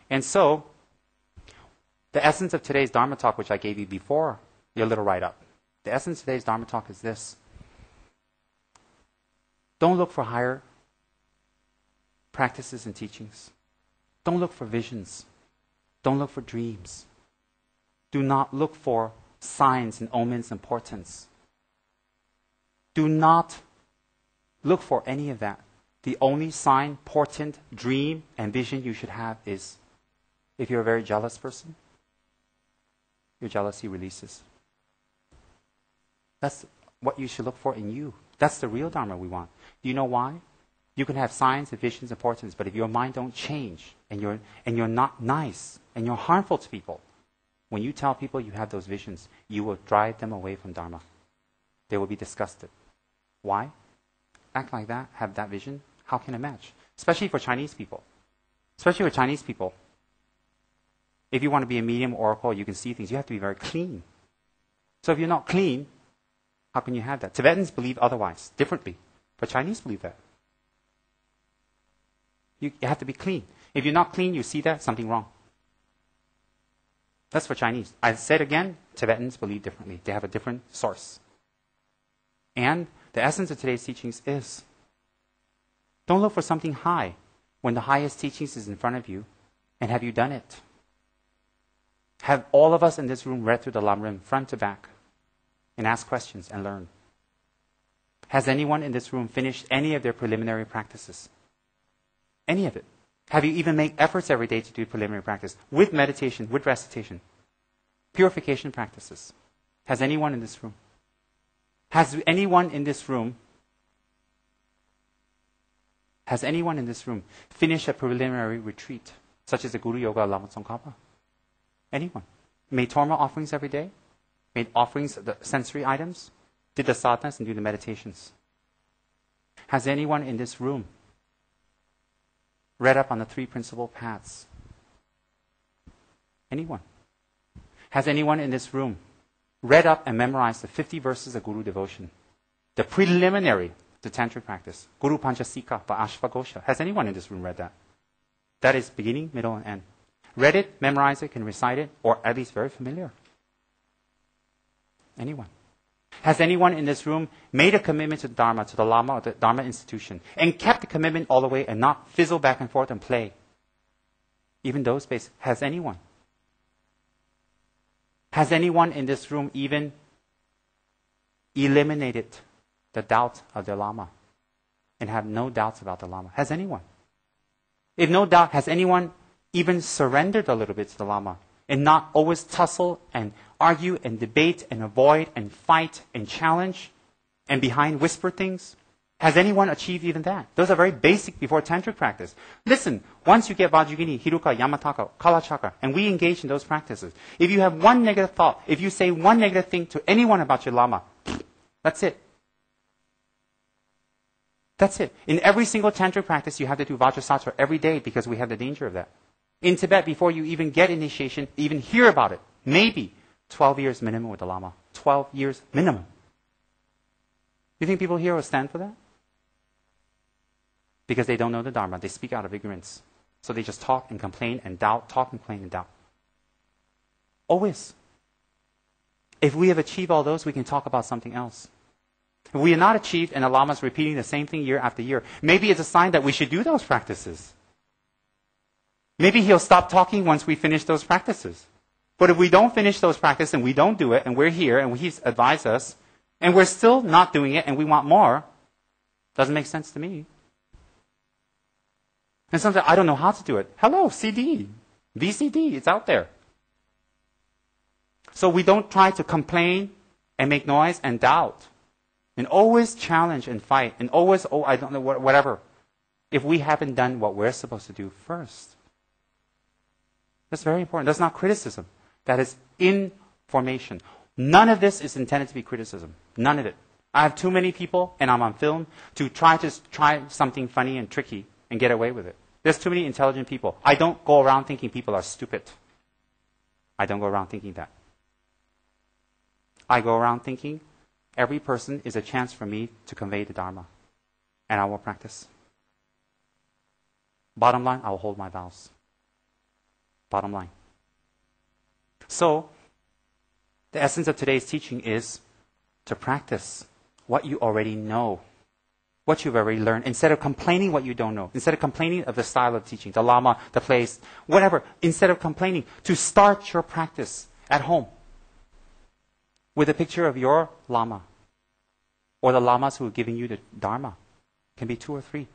And so, the essence of today's Dharma talk, which I gave you before your little write-up, the essence of today's Dharma talk is this. Don't look for higher practices and teachings. Don't look for visions. Don't look for dreams. Do not look for signs and omens and portents. Do not look for any of that. The only sign, portent, dream, and vision you should have is, if you're a very jealous person, your jealousy releases. That's what you should look for in you. That's the real Dharma we want. Do you know why? You can have signs and visions and portents, but if your mind don't change, and you're not nice, and you're harmful to people, when you tell people you have those visions, you will drive them away from Dharma. They will be disgusted. Why? Act like that, have that vision. How can it match? Especially for Chinese people. Especially for Chinese people. If you want to be a medium oracle, you can see things. You have to be very clean. So if you're not clean, how can you have that? Tibetans believe otherwise, differently. But Chinese believe that. You have to be clean. If you're not clean, you see that, something wrong. That's for Chinese. I said again, Tibetans believe differently. They have a different source. And the essence of today's teachings is, don't look for something high when the highest teachings is in front of you. And have you done it? Have all of us in this room read through the Lamrim front to back and asked questions and learned? Has anyone in this room finished any of their preliminary practices? Any of it? Have you even made efforts every day to do preliminary practice with meditation, with recitation? Purification practices. Has anyone in this room? Has anyone in this room finished a preliminary retreat, such as the Guru Yoga Lama Tsongkhapa? Anyone? Made Torma offerings every day? Made offerings of the sensory items? Did the sadhanas and do the meditations? Has anyone in this room read up on the 3 principal paths? Anyone? Has anyone in this room read up and memorized the 50 verses of Guru devotion? The preliminary to tantric practice. Guru Panchasika by Ashvagosha. Has anyone in this room read that? That is beginning, middle, and end. Read it, memorized it, can recite it, or at least very familiar. Anyone? Has anyone in this room made a commitment to the Dharma, to the Lama or the Dharma institution, and kept the commitment all the way and not fizzle back and forth and play? Even those basics. Has anyone? Has anyone in this room even eliminated the doubt of their Lama and have no doubts about the Lama? Has anyone? If no doubt, has anyone even surrendered a little bit to the Lama and not always tussle and argue and debate and avoid and fight and challenge and behind whisper things? Has anyone achieved even that? Those are very basic before tantric practice. Listen, once you get Vajrayogini, Hiruka, Yamataka, Kalachakra, and we engage in those practices, if you have one negative thought, if you say one negative thing to anyone about your Lama, that's it. That's it. In every single tantric practice, you have to do Vajrasattva every day because we have the danger of that. In Tibet, before you even get initiation, even hear about it, maybe 12 years minimum with the Lama. 12 years minimum. You think people here will stand for that? Because they don't know the Dharma. They speak out of ignorance. So they just talk and complain and doubt, talk and complain and doubt. Always. If we have achieved all those, we can talk about something else. If we have not achieved and the Lama is repeating the same thing year after year, maybe it's a sign that we should do those practices. Maybe he'll stop talking once we finish those practices. But if we don't finish those practices and we don't do it and we're here and he's advised us and we're still not doing it and we want more, doesn't make sense to me. And sometimes I don't know how to do it. Hello, CD, VCD, it's out there. So we don't try to complain and make noise and doubt. And always challenge and fight. And always, I don't know, whatever. If we haven't done what we're supposed to do first. That's very important. That's not criticism. That is information. None of this is intended to be criticism. None of it. I have too many people, and I'm on film, to try something funny and tricky and get away with it. There's too many intelligent people. I don't go around thinking people are stupid. I don't go around thinking that. I go around thinking every person is a chance for me to convey the Dharma. And I will practice. Bottom line, I will hold my vows. Bottom line. So, the essence of today's teaching is to practice what you already know, what you've already learned, instead of complaining what you don't know, instead of complaining of the style of teaching, the Lama, the place, whatever, instead of complaining, to start your practice at home with a picture of your Lama or the Lamas who are giving you the Dharma. It can be 2 or 3.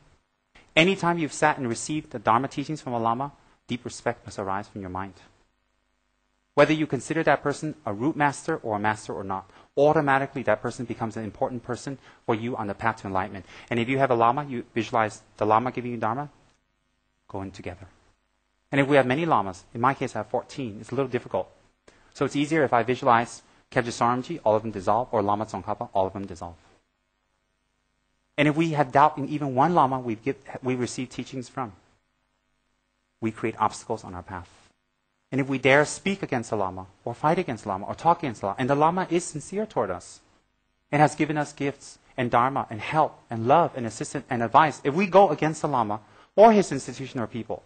Anytime you've sat and received the Dharma teachings from a Lama, deep respect must arise from your mind. Whether you consider that person a root master or not, automatically that person becomes an important person for you on the path to enlightenment. And if you have a Lama, you visualize the Lama giving you Dharma, go in together. And if we have many Lamas, in my case I have 14, it's a little difficult. So it's easier if I visualize Kebje Saramji, all of them dissolve, or Lama Tsongkhapa, all of them dissolve. And if we have doubt in even one Lama we receive teachings from, we create obstacles on our path. And if we dare speak against the Lama, or fight against the Lama, or talk against the Lama, and the Lama is sincere toward us, and has given us gifts, and Dharma, and help, and love, and assistance, and advice, if we go against the Lama, or his institution or people,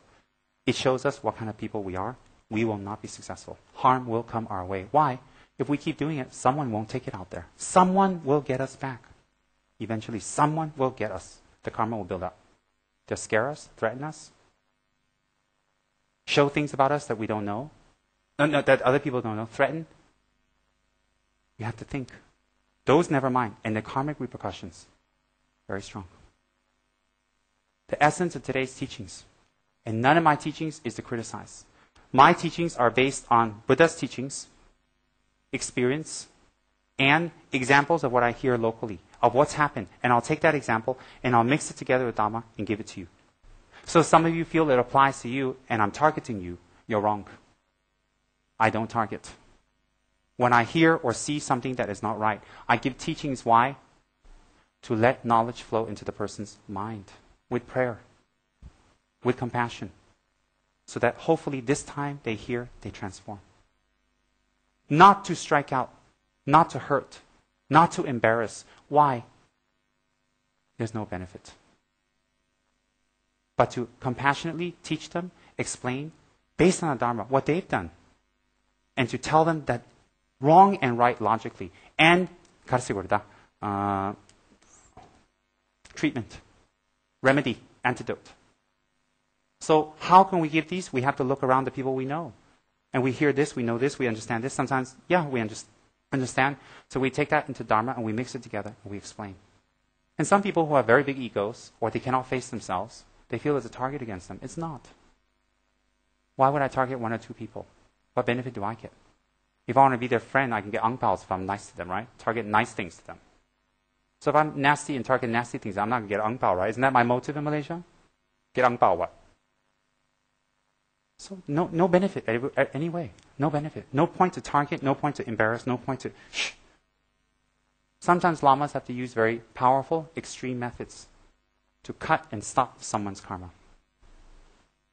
it shows us what kind of people we are. We will not be successful. Harm will come our way. Why? If we keep doing it, someone won't take it out there. Someone will get us back. Eventually, someone will get us. The karma will build up. They'll scare us, threaten us, show things about us that we don't know, that other people don't know, threaten. You have to think. Those never mind. And the karmic repercussions, very strong. The essence of today's teachings, and none of my teachings is to criticize. My teachings are based on Buddha's teachings, experience, and examples of what I hear locally, of what's happened. And I'll take that example and I'll mix it together with Dhamma and give it to you. So some of you feel it applies to you and I'm targeting you. You're wrong. I don't target. When I hear or see something that is not right, I give teachings. Why? To let knowledge flow into the person's mind with prayer, with compassion, so that hopefully this time they hear, they transform. Not to strike out, not to hurt, not to embarrass. Why? There's no benefit. But to compassionately teach them, explain, based on the Dharma, what they've done. And to tell them that wrong and right logically. And, treatment, remedy, antidote. So how can we give these? We have to look around the people we know. And we hear this, we know this, we understand this. Sometimes, we understand. So we take that into Dharma and we mix it together and we explain. And some people who have very big egos, or they cannot face themselves, they feel it's a target against them. It's not. Why would I target 1 or 2 people? What benefit do I get? If I want to be their friend, I can get angpaos if I'm nice to them, right? Target nice things to them. So if I'm nasty and target nasty things, I'm not going to get angpao, right? Isn't that my motive in Malaysia? Get angpao what? So no benefit anyway. No benefit. No point to target, no point to embarrass, no point to shh. Sometimes lamas have to use very powerful, extreme methods to cut and stop someone's karma.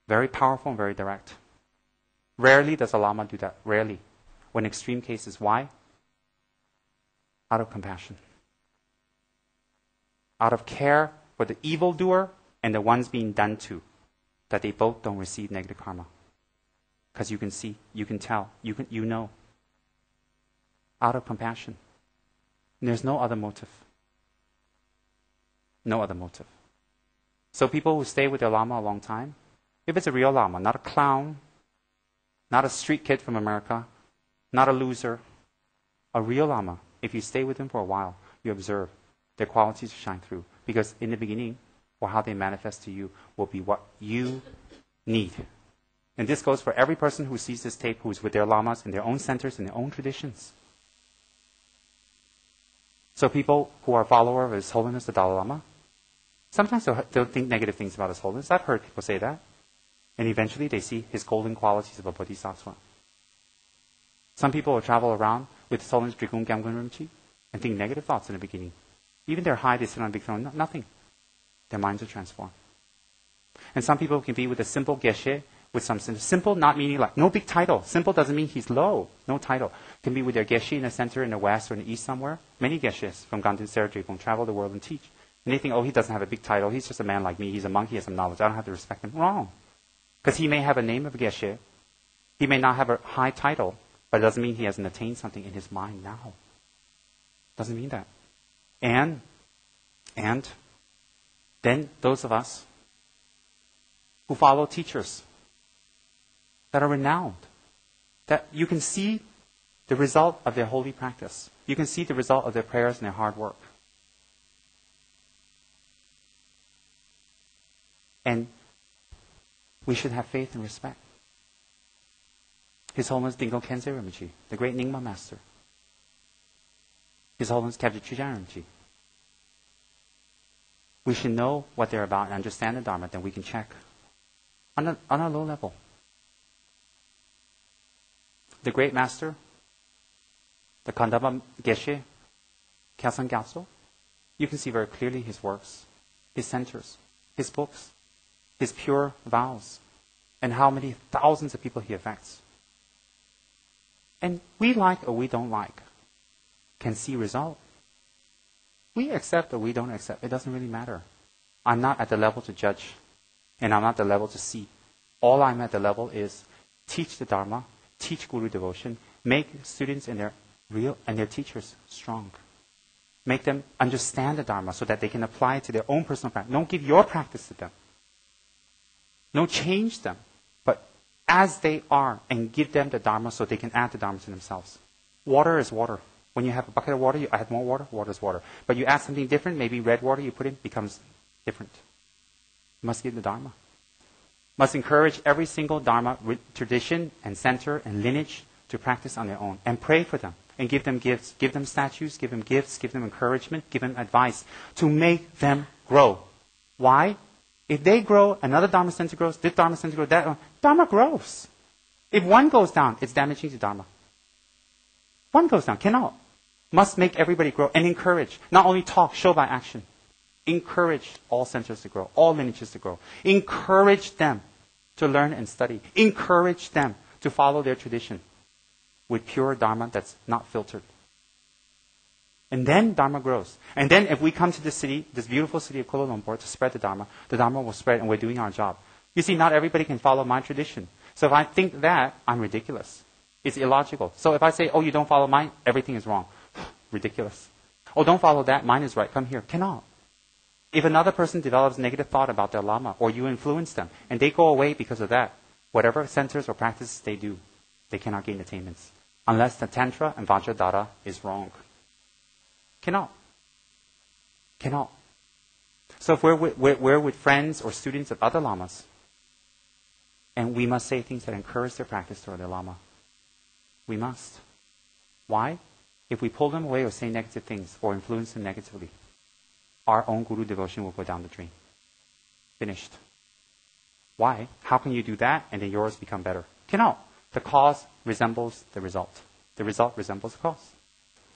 Very powerful and very direct. Rarely does a lama do that. Rarely. When extreme cases. Why? Out of compassion. Out of care for the evildoer and the ones being done to, that they both don't receive negative karma. Because you can see, you can tell, you know. Out of compassion. And there's no other motive. No other motive. So people who stay with their lama a long time, if it's a real lama, not a clown, not a street kid from America, not a loser, a real lama, if you stay with them for a while, you observe their qualities shine through. Because in the beginning, or how they manifest to you, will be what you need. And this goes for every person who sees this tape, who is with their lamas in their own centers, in their own traditions. So people who are followers of His Holiness the Dalai Lama, sometimes they'll think negative things about His Holiness. I've heard people say that. And eventually they see his golden qualities of a bodhisattva. Some people will travel around with His Holiness Drikung Gyamgun Rinpoche and think negative thoughts in the beginning. Even they're high, they sit on a big throne, nothing. Their minds are transformed. And some people can be with a simple geshe, with some simple, not meaning like, no big title. Simple doesn't mean he's low, no title. Can be with their geshe in the center, in the west, or in the east somewhere. Many geshes from Gandun Sera Drikung travel the world and teach. And they think, he doesn't have a big title, he's just a man like me, he's a monk, he has some knowledge, I don't have to respect him. Wrong. Because he may have a name of a geshe, He may not have a high title, but it doesn't mean he hasn't attained something in his mind now. Doesn't mean that. And then those of us who follow teachers that are renowned, that you can see the result of their holy practice. You can see the result of their prayers and their hard work. And we should have faith and respect. His Holiness Dingo Khyentse Rinpoche, the great Nyingma Master. His Holiness Kyabje Chujang Rinpoche. We should know what they're about and understand the Dharma, then we can check on a low level. The great Master, the Kandaba Geshe, Kyasan Gyatso, you can see very clearly his works, his centers, his books, his pure vows, and how many thousands of people he affects. And we like or we don't like can see result. We accept or we don't accept. It doesn't really matter. I'm not at the level to judge, and I'm not at the level to see. All I'm at the level is teach the Dharma, teach Guru devotion, make students and their teachers strong. Make them understand the Dharma so that they can apply it to their own personal practice. Don't give your practice to them. Don't change them, but as they are, and give them the Dharma so they can add the Dharma to themselves. Water is water. When you have a bucket of water, you add more water, water is water. But you add something different, maybe red water you put in, becomes different. You must give the Dharma. Must encourage every single Dharma tradition and center and lineage to practice on their own. And pray for them. And give them gifts. Give them statues, give them gifts, give them encouragement, give them advice to make them grow. Why? If they grow, another Dharma center grows, this Dharma center grows, that Dharma grows. If one goes down, it's damaging to Dharma. One goes down, cannot. Must make everybody grow and encourage. Not only talk, show by action. Encourage all centers to grow, all lineages to grow. Encourage them to learn and study. Encourage them to follow their tradition with pure Dharma that's not filtered. And then Dharma grows. And then if we come to this city, this beautiful city of Kuala Lumpur, to spread the Dharma will spread and we're doing our job. You see, not everybody can follow my tradition. So if I think that, I'm ridiculous. It's illogical. So if I say, oh, you don't follow mine, everything is wrong. Ridiculous. Oh, don't follow that, mine is right. Come here. Cannot. If another person develops negative thought about their Lama, or you influence them, and they go away because of that, whatever centers or practices they do, they cannot gain attainments. Unless the Tantra and Vajradhara is wrong. Cannot. Cannot. So if we're with friends or students of other Lamas, and we must say things that encourage their practice toward their Lama. We must. Why? If we pull them away or say negative things or influence them negatively, our own Guru devotion will go down the drain. Finished. Why? How can you do that and then yours become better? Cannot. The cause resembles the result. The result resembles the cause.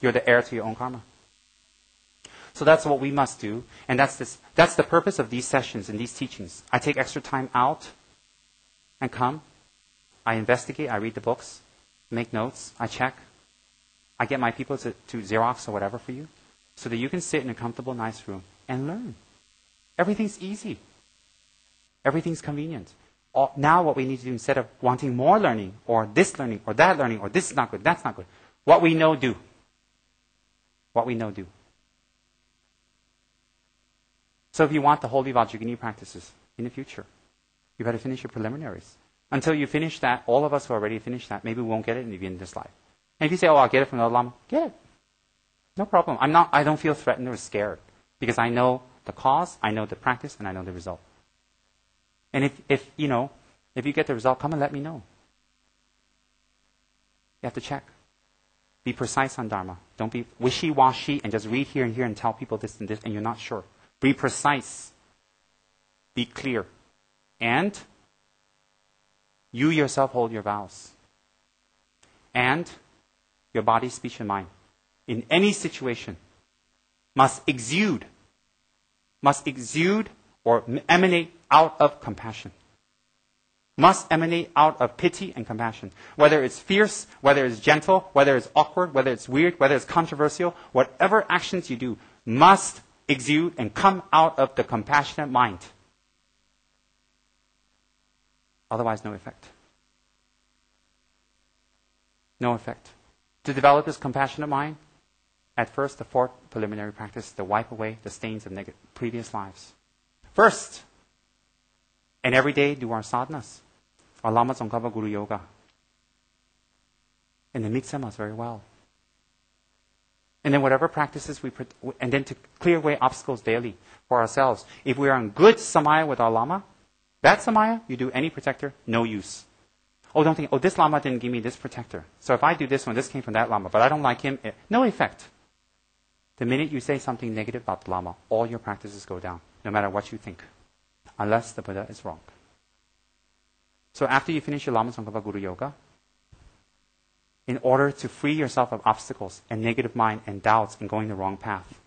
You're the heir to your own karma. So that's what we must do, and that's the purpose of these sessions and these teachings. I take extra time out and come. I investigate, I read the books, make notes, I check. I get my people to Xerox or whatever for you, so that you can sit in a comfortable, nice room and learn. Everything's easy. Everything's convenient. Now what we need to do, instead of wanting more learning, or this learning, or that learning, or this is not good, that's not good, what we know, do. What we know, do. So if you want the holy Vajrayogini practices in the future, you better finish your preliminaries. Until you finish that, all of us who already finished that, maybe we won't get it in the end of this life. And if you say, oh, I'll get it from the Lama, get it. No problem. I don't feel threatened or scared, because I know the cause, I know the practice, and I know the result. And if you get the result, come and let me know. You have to check. Be precise on Dharma. Don't be wishy-washy and just read here and here and tell people this and this, and you're not sure. Be precise. Be clear. And you yourself hold your vows. And your body, speech, and mind, in any situation, must exude or emanate out of compassion. Must emanate out of pity and compassion. Whether it's fierce, whether it's gentle, whether it's awkward, whether it's weird, whether it's controversial, whatever actions you do must exude and come out of the compassionate mind. Otherwise, no effect. No effect. To develop this compassionate mind, at first, the 4th preliminary practice is to wipe away the stains of previous lives. First, and every day do our sadhanas, our Lama Tsongkhapa Guru Yoga. And the mix them us very well. And then whatever practices and then to clear away obstacles daily for ourselves. If we are in good samaya with our Lama, that samaya, you do any protector, no use. Oh, don't think, this Lama didn't give me this protector. So if I do this one, this came from that Lama, but I don't like him, no effect. The minute you say something negative about the Lama, all your practices go down, no matter what you think. Unless the Buddha is wrong. So after you finish your Lama Tsongkhapa Guru Yoga, in order to free yourself of obstacles and negative mind and doubts and going the wrong path,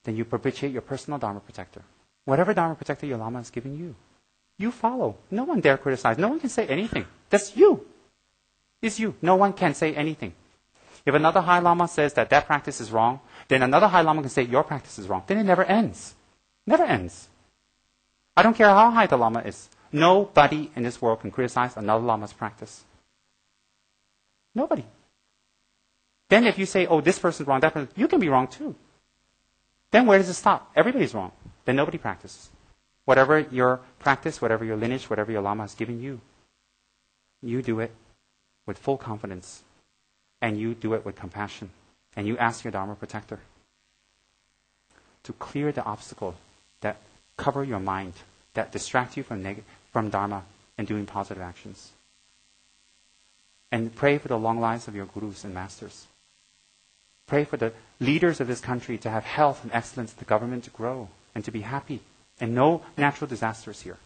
then you propitiate your personal Dharma protector. Whatever Dharma protector your Lama has given you, you follow. No one dare criticize. No one can say anything. That's you. It's you. No one can say anything. If another High Lama says that practice is wrong, then another High Lama can say your practice is wrong. Then it never ends. Never ends. I don't care how high the Lama is. Nobody in this world can criticize another Lama's practice. Nobody. Then if you say, this person's wrong, that person, you can be wrong too. Then where does it stop? Everybody's wrong. Then nobody practices. Whatever your practice, whatever your lineage, whatever your Lama has given you, you do it with full confidence. And you do it with compassion. And you ask your Dharma protector to clear the obstacle that cover your mind, that distract you from Dharma and doing positive actions. And pray for the long lives of your gurus and masters. Pray for the leaders of this country to have health and excellence, the government to grow and to be happy, and no natural disasters here.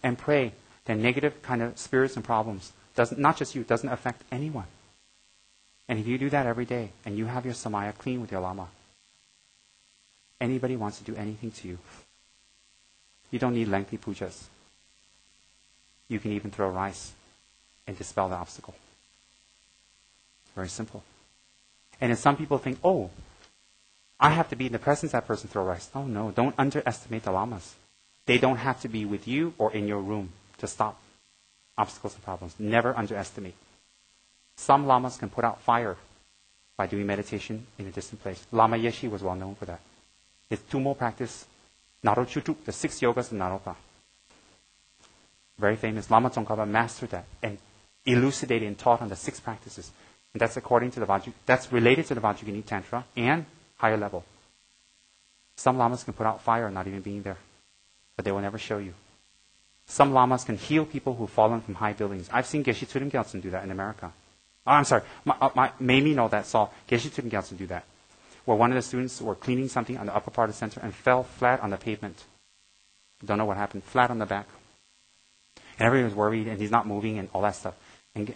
And pray that negative kind of spirits and problems, not just you, doesn't affect anyone. And if you do that every day, and you have your samaya clean with your Lama, anybody wants to do anything to you, you don't need lengthy pujas. You can even throw rice and dispel the obstacle. Very simple. And if some people think, I have to be in the presence of that person to throw rice. Oh no, don't underestimate the Lamas. They don't have to be with you or in your room to stop obstacles and problems. Never underestimate. Some Lamas can put out fire by doing meditation in a distant place. Lama Yeshe was well known for that. His Tumo practice, Narochutuk, the 6 yogas of Naropa. Very famous. Lama Tsongkhapa mastered that and elucidated and taught on the 6 practices. And that's according to that's related to the Vajrayana Tantra and higher level. Some Lamas can put out fire not even being there, but they will never show you. Some Lamas can heal people who've fallen from high buildings. I've seen Geshe Turim Gyaltsen do that in America. I'm sorry, made me know that, saw Geshe Turim Gyaltsen do that. Where one of the students were cleaning something on the upper part of the center and fell flat on the pavement. Don't know what happened, flat on the back. And everyone was worried, and he's not moving and all that stuff. And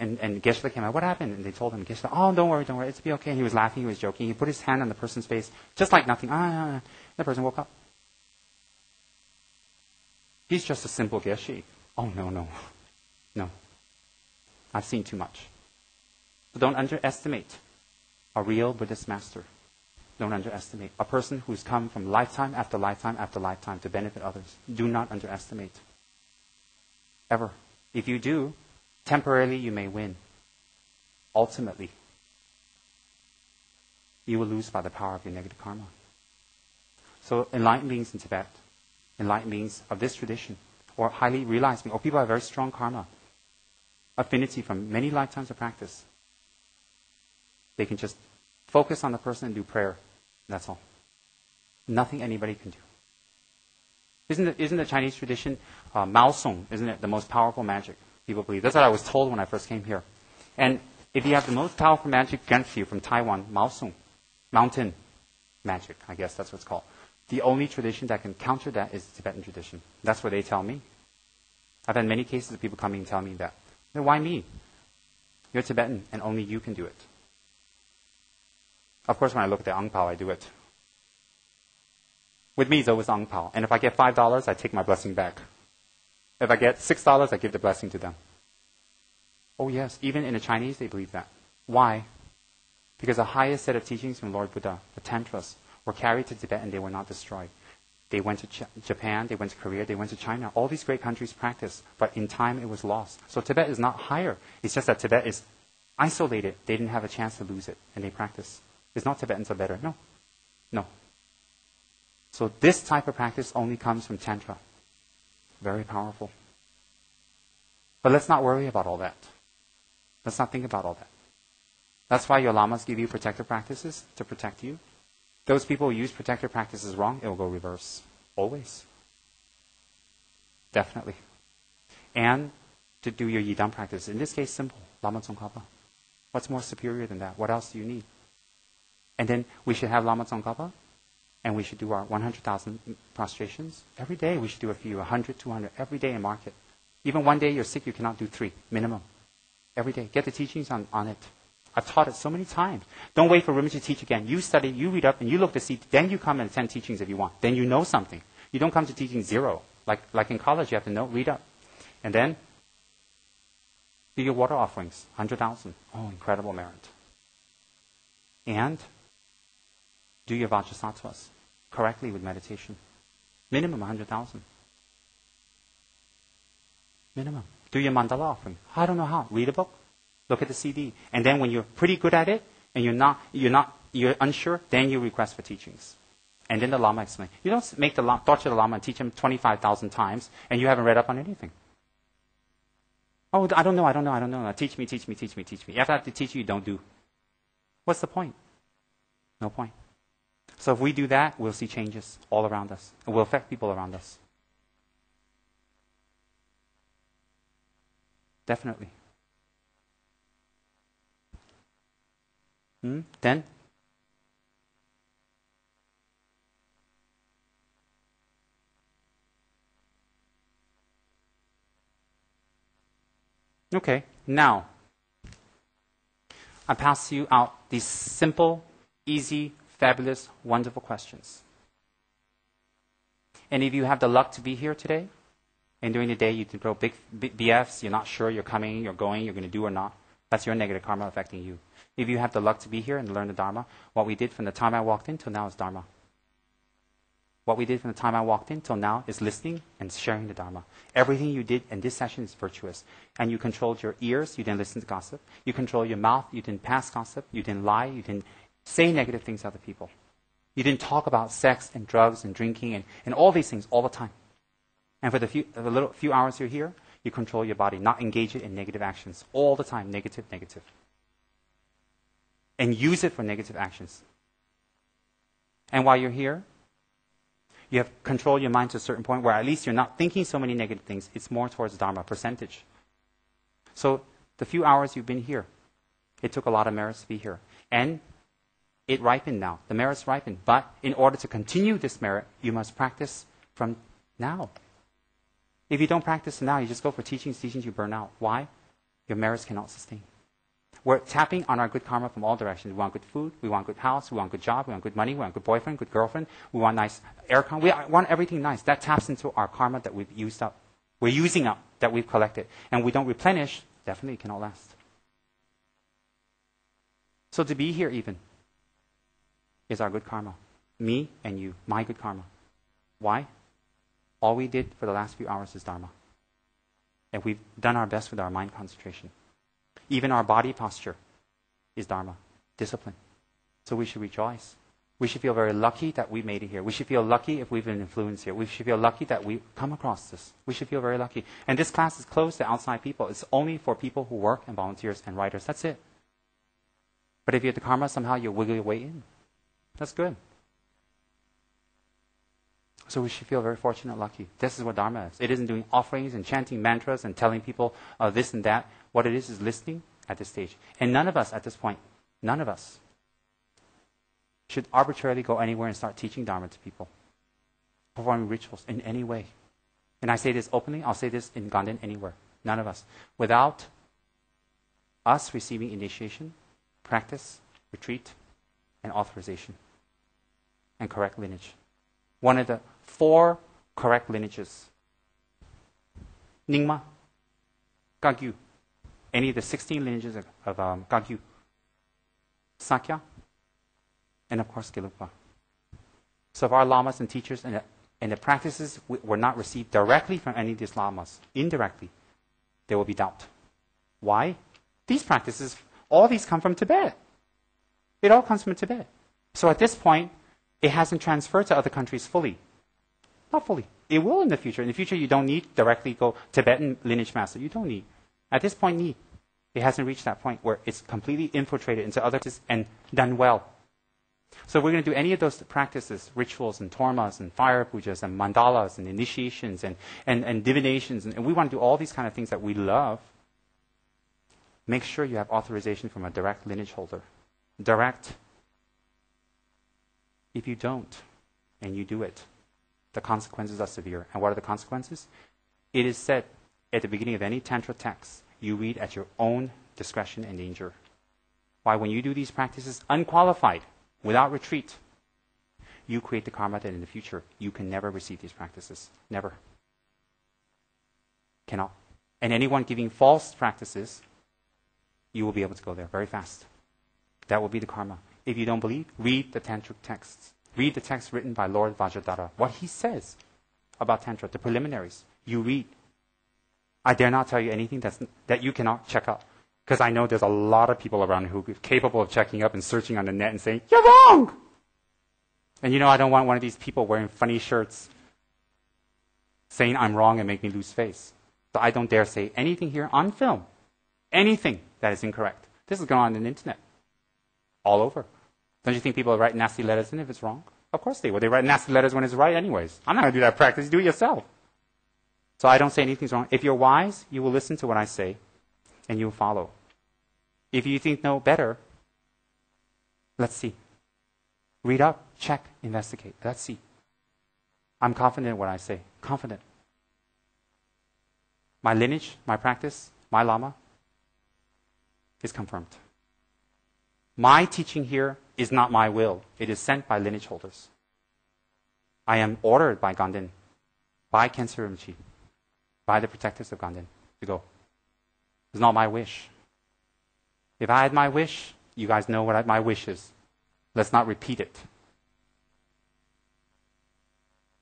Geshe came out, what happened? And they told him, Geshe, don't worry, it's be okay. And he was laughing, he was joking. He put his hand on the person's face, just like nothing. The person woke up. He's just a simple Geshe. Oh, no. I've seen too much. So don't underestimate a real Buddhist master. Don't underestimate a person who's come from lifetime after lifetime after lifetime to benefit others. Do not underestimate. Ever. If you do, temporarily you may win. Ultimately, you will lose by the power of your negative karma. So enlightened beings in Tibet, enlightened beings of this tradition, or highly realized beings, or people have very strong karma, affinity from many lifetimes of practice, they can just focus on the person and do prayer. That's all. Nothing anybody can do. Isn't the Chinese tradition, Mao Song, isn't it the most powerful magic? People believe. That's what I was told when I first came here. And if you have the most powerful magic against you from Taiwan, Mao Song, mountain magic, I guess that's what it's called. The only tradition that can counter that is the Tibetan tradition. That's what they tell me. I've had many cases of people coming and telling me that. Then why me? You're Tibetan and only you can do it. Of course, when I look at the Ang Pao, I do it. With me, it's always Ang Pao. And if I get $5, I take my blessing back. If I get $6, I give the blessing to them. Oh yes, even in the Chinese, they believe that. Why? Because the highest set of teachings from Lord Buddha, the Tantras, were carried to Tibet and they were not destroyed. They went to Japan, they went to Korea, they went to China. All these great countries practiced, but in time it was lost. So Tibet is not higher. It's just that Tibet is isolated. They didn't have a chance to lose it, and they practice. It's not Tibetans are better. No. No. So this type of practice only comes from Tantra. Very powerful. But let's not worry about all that. Let's not think about all that. That's why your lamas give you protective practices to protect you. Those people who use protective practices wrong, it will go reverse. Always. Definitely. And to do your Yidam practice. In this case, simple. Lama Tsongkhapa. What's more superior than that? What else do you need? And then we should have Lama Tsongkhapa, and we should do our 100,000 prostrations. Every day we should do a few, 100, 200, every day and mark it. Even one day you're sick, you cannot do 3, minimum. Every day. Get the teachings on it. I've taught it so many times. Don't wait for Rinpoche to teach again. You study, you read up, and you look to see. Then you come and attend teachings if you want. Then you know something. You don't come to teaching 0. Like in college, you have to know, read up. And then do your water offerings, 100,000. Oh, incredible merit. And do your Vajrasattva's correctly with meditation. Minimum 100,000. Minimum. Do your mandala offering. I don't know how. Read a book. Look at the CD. And then when you're pretty good at it, and you're unsure, then you request for teachings. And then the Lama explains. You don't make the torture the Lama and teach him 25,000 times, and you haven't read up on anything. Oh, I don't know. Teach me. After I have to teach you, you don't do. What's the point? No point. So if we do that, we'll see changes all around us. It will affect people around us. Definitely. Then? Okay, now, I pass you out these simple, easy, fabulous, wonderful questions. And if you have the luck to be here today, and during the day you can throw big BFs, you're not sure you're coming, you're going, you're going to do or not, that's your negative karma affecting you. If you have the luck to be here and learn the Dharma, what we did from the time I walked in till now is Dharma. What we did from the time I walked in till now is listening and sharing the Dharma. Everything you did in this session is virtuous. And you controlled your ears, you didn't listen to gossip. You controlled your mouth, you didn't pass gossip. You didn't lie, you didn't say negative things to other people. You didn't talk about sex and drugs and drinking and all these things all the time. And for the few hours you're here, you control your body, not engage it in negative actions. All the time, negative. And use it for negative actions. And while you're here, you have control your mind to a certain point where at least you're not thinking so many negative things. It's more towards Dharma, percentage. So the few hours you've been here, it took a lot of merits to be here. And it ripened now. The merits ripened. But in order to continue this merit, you must practice from now. If you don't practice now, you just go for teachings, you burn out. Why? Your merits cannot sustain. We're tapping on our good karma from all directions. We want good food, we want good house, we want good job, we want good money, we want good boyfriend, good girlfriend, we want nice aircon. We want everything nice. That taps into our karma that we've used up. We're using up that we've collected. And we don't replenish, definitely it cannot last. So to be here even is our good karma. Me and you, my good karma. Why? All we did for the last few hours is Dharma. And we've done our best with our mind concentration. Even our body posture is Dharma, discipline. So we should rejoice. We should feel very lucky that we made it here. We should feel lucky if we've been influenced here. We should feel lucky that we come across this. We should feel very lucky. And this class is closed to outside people. It's only for people who work and volunteers and writers. That's it. But if you have the karma, somehow you wiggle your way in. That's good. So we should feel very fortunate, lucky. This is what Dharma is. It isn't doing offerings and chanting mantras and telling people this and that. What it is listening at this stage. And none of us at this point, none of us should arbitrarily go anywhere and start teaching Dharma to people. Performing rituals in any way. And I say this openly, I'll say this in Ganden, anywhere. None of us. Without us receiving initiation, practice, retreat, and authorization. And correct lineage. One of the 4 correct lineages. Nyingma, Kagyu, any of the 16 lineages of Kagyu, Sakya, and of course Gelugpa. So if our lamas and teachers and the practices were not received directly from any of these lamas, indirectly, there will be doubt. Why? These practices All these come from Tibet. It all comes from Tibet. So at this point, it hasn't transferred to other countries fully. Not fully. It will in the future. In the future, you don't need directly go Tibetan lineage master. You don't need. At this point, need. It hasn't reached that point where it's completely infiltrated into other practices and done well. So we're going to do any of those practices, rituals and tormas and fire pujas and mandalas and initiations and divinations, and we want to do all these kind of things that we love. Make sure you have authorization from a direct lineage holder. Direct. If you don't, and you do it, the consequences are severe. And what are the consequences? It is said at the beginning of any Tantra text, you read at your own discretion and danger. Why? When you do these practices unqualified, without retreat, you create the karma that in the future you can never receive these practices. Never. Cannot. And anyone giving false practices, you will be able to go there very fast. That will be the karma. If you don't believe, read the tantric texts. Read the text written by Lord Vajradhara. What he says about Tantra, the preliminaries. You read. I dare not tell you anything that you cannot check out. Because I know there's a lot of people around who are capable of checking up and searching on the net and saying, "You're wrong!" And you know, I don't want one of these people wearing funny shirts saying I'm wrong and make me lose face. So I don't dare say anything here on film. Anything that is incorrect. This is going on the internet. All over. Don't you think people write nasty letters in if it's wrong? Of course they will. They write nasty letters when it's right anyways. I'm not going to do that practice. Do it yourself. So I don't say anything's wrong. If you're wise, you will listen to what I say and you will follow. If you think no better, let's see. Read up, check, investigate. Let's see. I'm confident in what I say. Confident. My lineage, my practice, my Lama is confirmed. My teaching here is not my will. It is sent by lineage holders. I am ordered by Ganden, by Khyentse Rinpoche, by the protectors of Ganden to go. It's not my wish. If I had my wish, you guys know what my wish is. Let's not repeat it.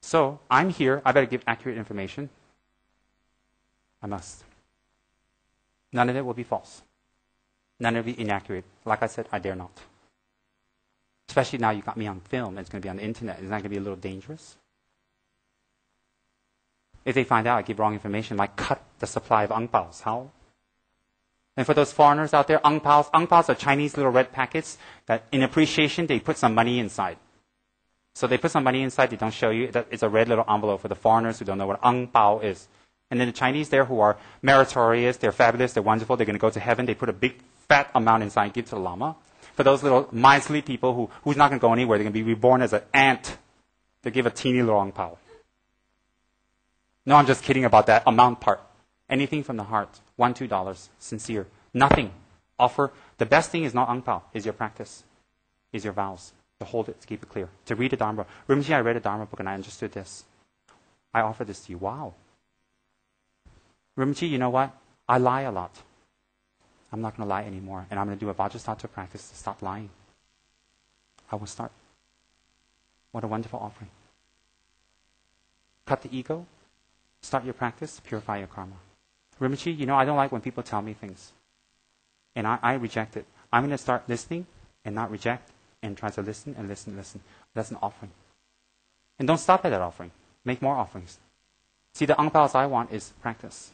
So, I'm here. I better give accurate information. I must. None of it will be false. None of it inaccurate. Like I said, I dare not. Especially now you got me on film. It's going to be on the internet. Isn't that going to be a little dangerous? If they find out I give wrong information, I might cut the supply of ang paos. How? And for those foreigners out there, ang paos are Chinese little red packets that in appreciation they put some money inside. So they put some money inside, they don't show you. It's a red little envelope for the foreigners who don't know what ang pao is. And then the Chinese there who are meritorious, they're fabulous, they're wonderful, they're going to go to heaven, they put a big fat amount inside and give to the Lama. For those little miserly people who's not going to go anywhere, they're going to be reborn as an ant, they give a teeny little ang pao. No, I'm just kidding about that amount part. Anything from the heart, $1, $2, sincere, nothing. Offer. The best thing is not ang pao, is your practice, is your vows. To hold it, to keep it clear. To read the Dharma. Rinpoche, I read a Dharma book and I understood this. I offer this to you. Wow. Rinpoche, you know what? I lie a lot. I'm not going to lie anymore. And I'm going to do a Vajrasattva practice to stop lying. I will start. What a wonderful offering. Cut the ego. Start your practice. Purify your karma. Rinpoche, you know, I don't like when people tell me things. And I reject it. I'm going to start listening and not reject and try to listen and listen and listen. That's an offering. And don't stop at that offering. Make more offerings. See, the ang paos I want is practice.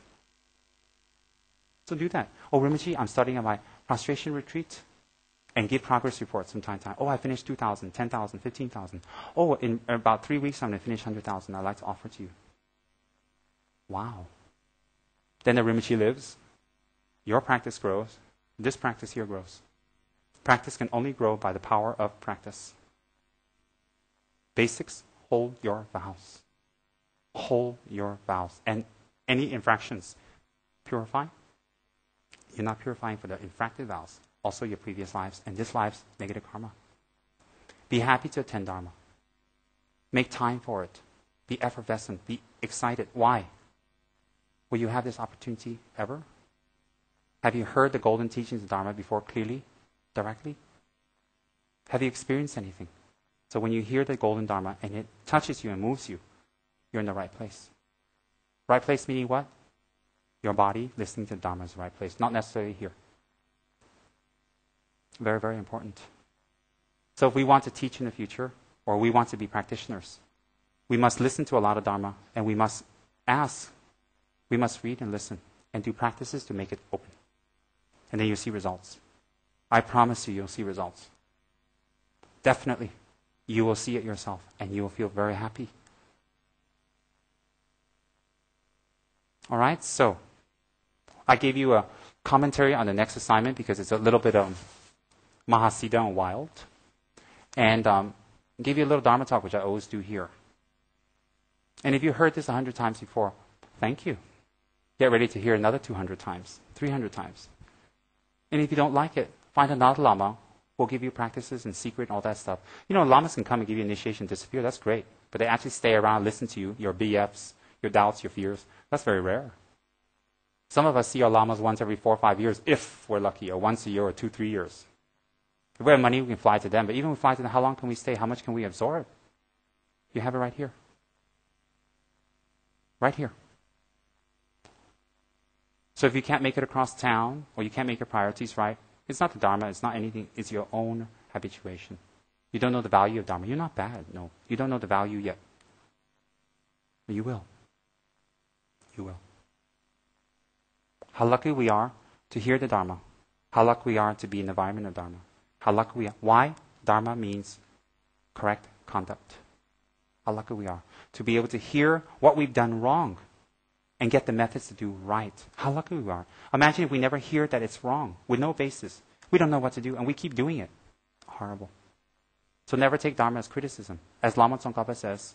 So do that. Oh, Rinpoche, I'm starting at my prostration retreat and give progress reports from time to time. Oh, I finished 2,000, 10,000, 15,000. Oh, in about 3 weeks, I'm going to finish 100,000. I'd like to offer to you. Wow. Then the Rinpoche lives. Your practice grows. This practice here grows. Practice can only grow by the power of practice. Basics, hold your vows. Hold your vows. And any infractions, purify. You're not purifying for the infracted vows. Also your previous lives and this life's negative karma. Be happy to attend Dharma. Make time for it. Be effervescent. Be excited. Why? Will you have this opportunity ever? Have you heard the golden teachings of Dharma before clearly? Directly? Have you experienced anything? So when you hear the golden Dharma and it touches you and moves you, you're in the right place. Right place meaning what? Your body listening to Dharma is the right place, not necessarily here. Very, very important. So if we want to teach in the future, or we want to be practitioners, we must listen to a lot of Dharma, and we must ask, we must read and listen, and do practices to make it open. And then you'll see results. I promise you, you'll see results. Definitely. You will see it yourself, and you will feel very happy. All right, so I gave you a commentary on the next assignment because it's a little bit Mahasiddha and wild. And gave you a little Dharma talk, which I always do here. And if you heard this 100 times before, thank you. Get ready to hear another 200 times, 300 times. And if you don't like it, find another Lama who will give you practices in secret and all that stuff. You know, Lamas can come and give you initiation, disappear. That's great. But they actually stay around, listen to you, your BFs, your doubts, your fears. That's very rare. Some of us see our Lamas once every 4 or 5 years, if we're lucky, or once a year or 2, 3 years. If we have money, we can fly to them. But even if we fly to them, how long can we stay? How much can we absorb? You have it right here. Right here. So if you can't make it across town, or you can't make your priorities right, it's not the Dharma, it's not anything, it's your own habituation. You don't know the value of Dharma. You're not bad, no. You don't know the value yet. But you will. You will. How lucky we are to hear the Dharma. How lucky we are to be in the environment of Dharma. How lucky we are. Why? Dharma means correct conduct. How lucky we are to be able to hear what we've done wrong and get the methods to do right. How lucky we are. Imagine if we never hear that it's wrong with no basis. We don't know what to do and we keep doing it. Horrible. So never take Dharma as criticism. As Lama Tsongkhapa says,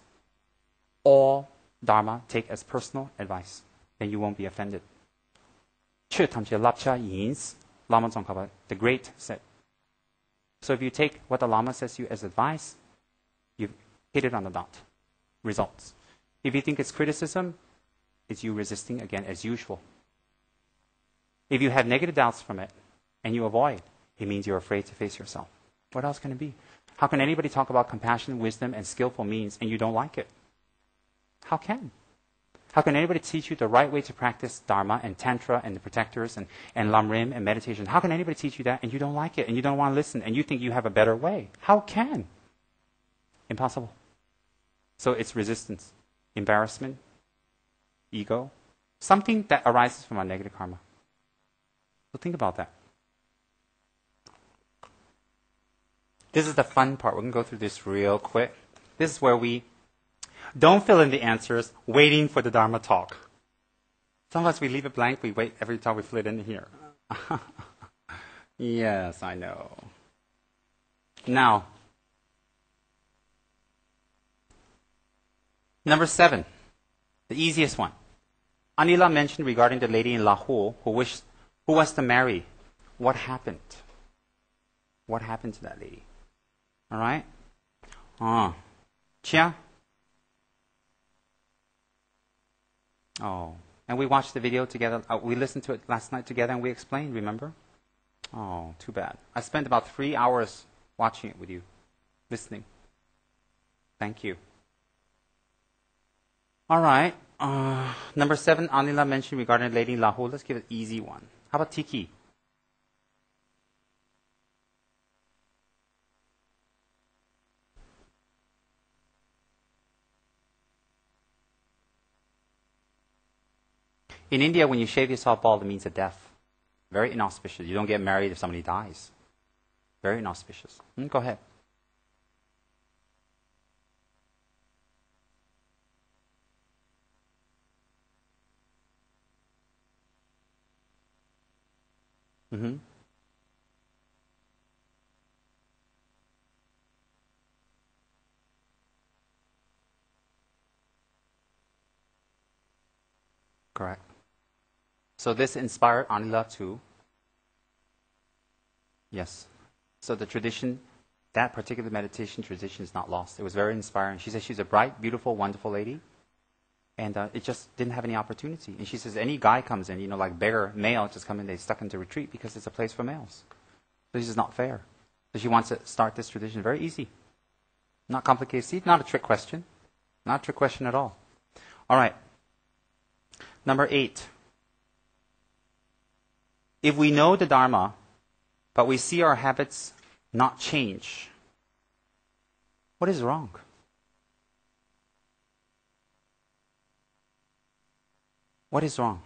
all Dharma take as personal advice. Then you won't be offended. Lama Tsongkhapa, the great, said. So if you take what the Lama says to you as advice, you've hit it on the dot. Results. If you think it's criticism, it's you resisting again as usual. If you have negative doubts from it and you avoid, it means you're afraid to face yourself. What else can it be? How can anybody talk about compassion, wisdom, and skillful means and you don't like it? How can? How can anybody teach you the right way to practice Dharma and Tantra and the protectors and Lamrim and meditation? How can anybody teach you that and you don't like it and you don't want to listen and you think you have a better way? How can? Impossible. So it's resistance, embarrassment, ego, something that arises from our negative karma. So think about that. This is the fun part. We're going to go through this real quick. This is where we don't fill in the answers, waiting for the Dharma talk. Some of us, we leave it blank. We wait every time we fill it in here. Yes, I know. Now, number 7, the easiest one. Anila mentioned regarding the lady in Lahore who was to marry. What happened? What happened to that lady? All right? Chia? Oh. And we watched the video together. We listened to it last night together and we explained, remember? Oh, too bad. I spent about 3 hours watching it with you, listening. Thank you. All right. Number 7, Anila mentioned regarding Lady Lahore. Let's give it an easy one. How about Tiki? In India, when you shave yourself bald, it means a death. Very inauspicious. You don't get married if somebody dies. Very inauspicious. Go ahead. Mm-hmm. Correct. So this inspired Anila too. Yes. So the tradition, that particular meditation tradition is not lost. It was very inspiring. She said she's a bright, beautiful, wonderful lady. And it just didn't have any opportunity. And she says any guy comes in, like beggar, male, just come in, they stuck into retreat because it's a place for males. So this is not fair. So she wants to start this tradition. Very easy. Not complicated. See, not a trick question. Not a trick question at all. All right. Number 8. If we know the Dharma, but we see our habits not change. What is wrong? What is wrong?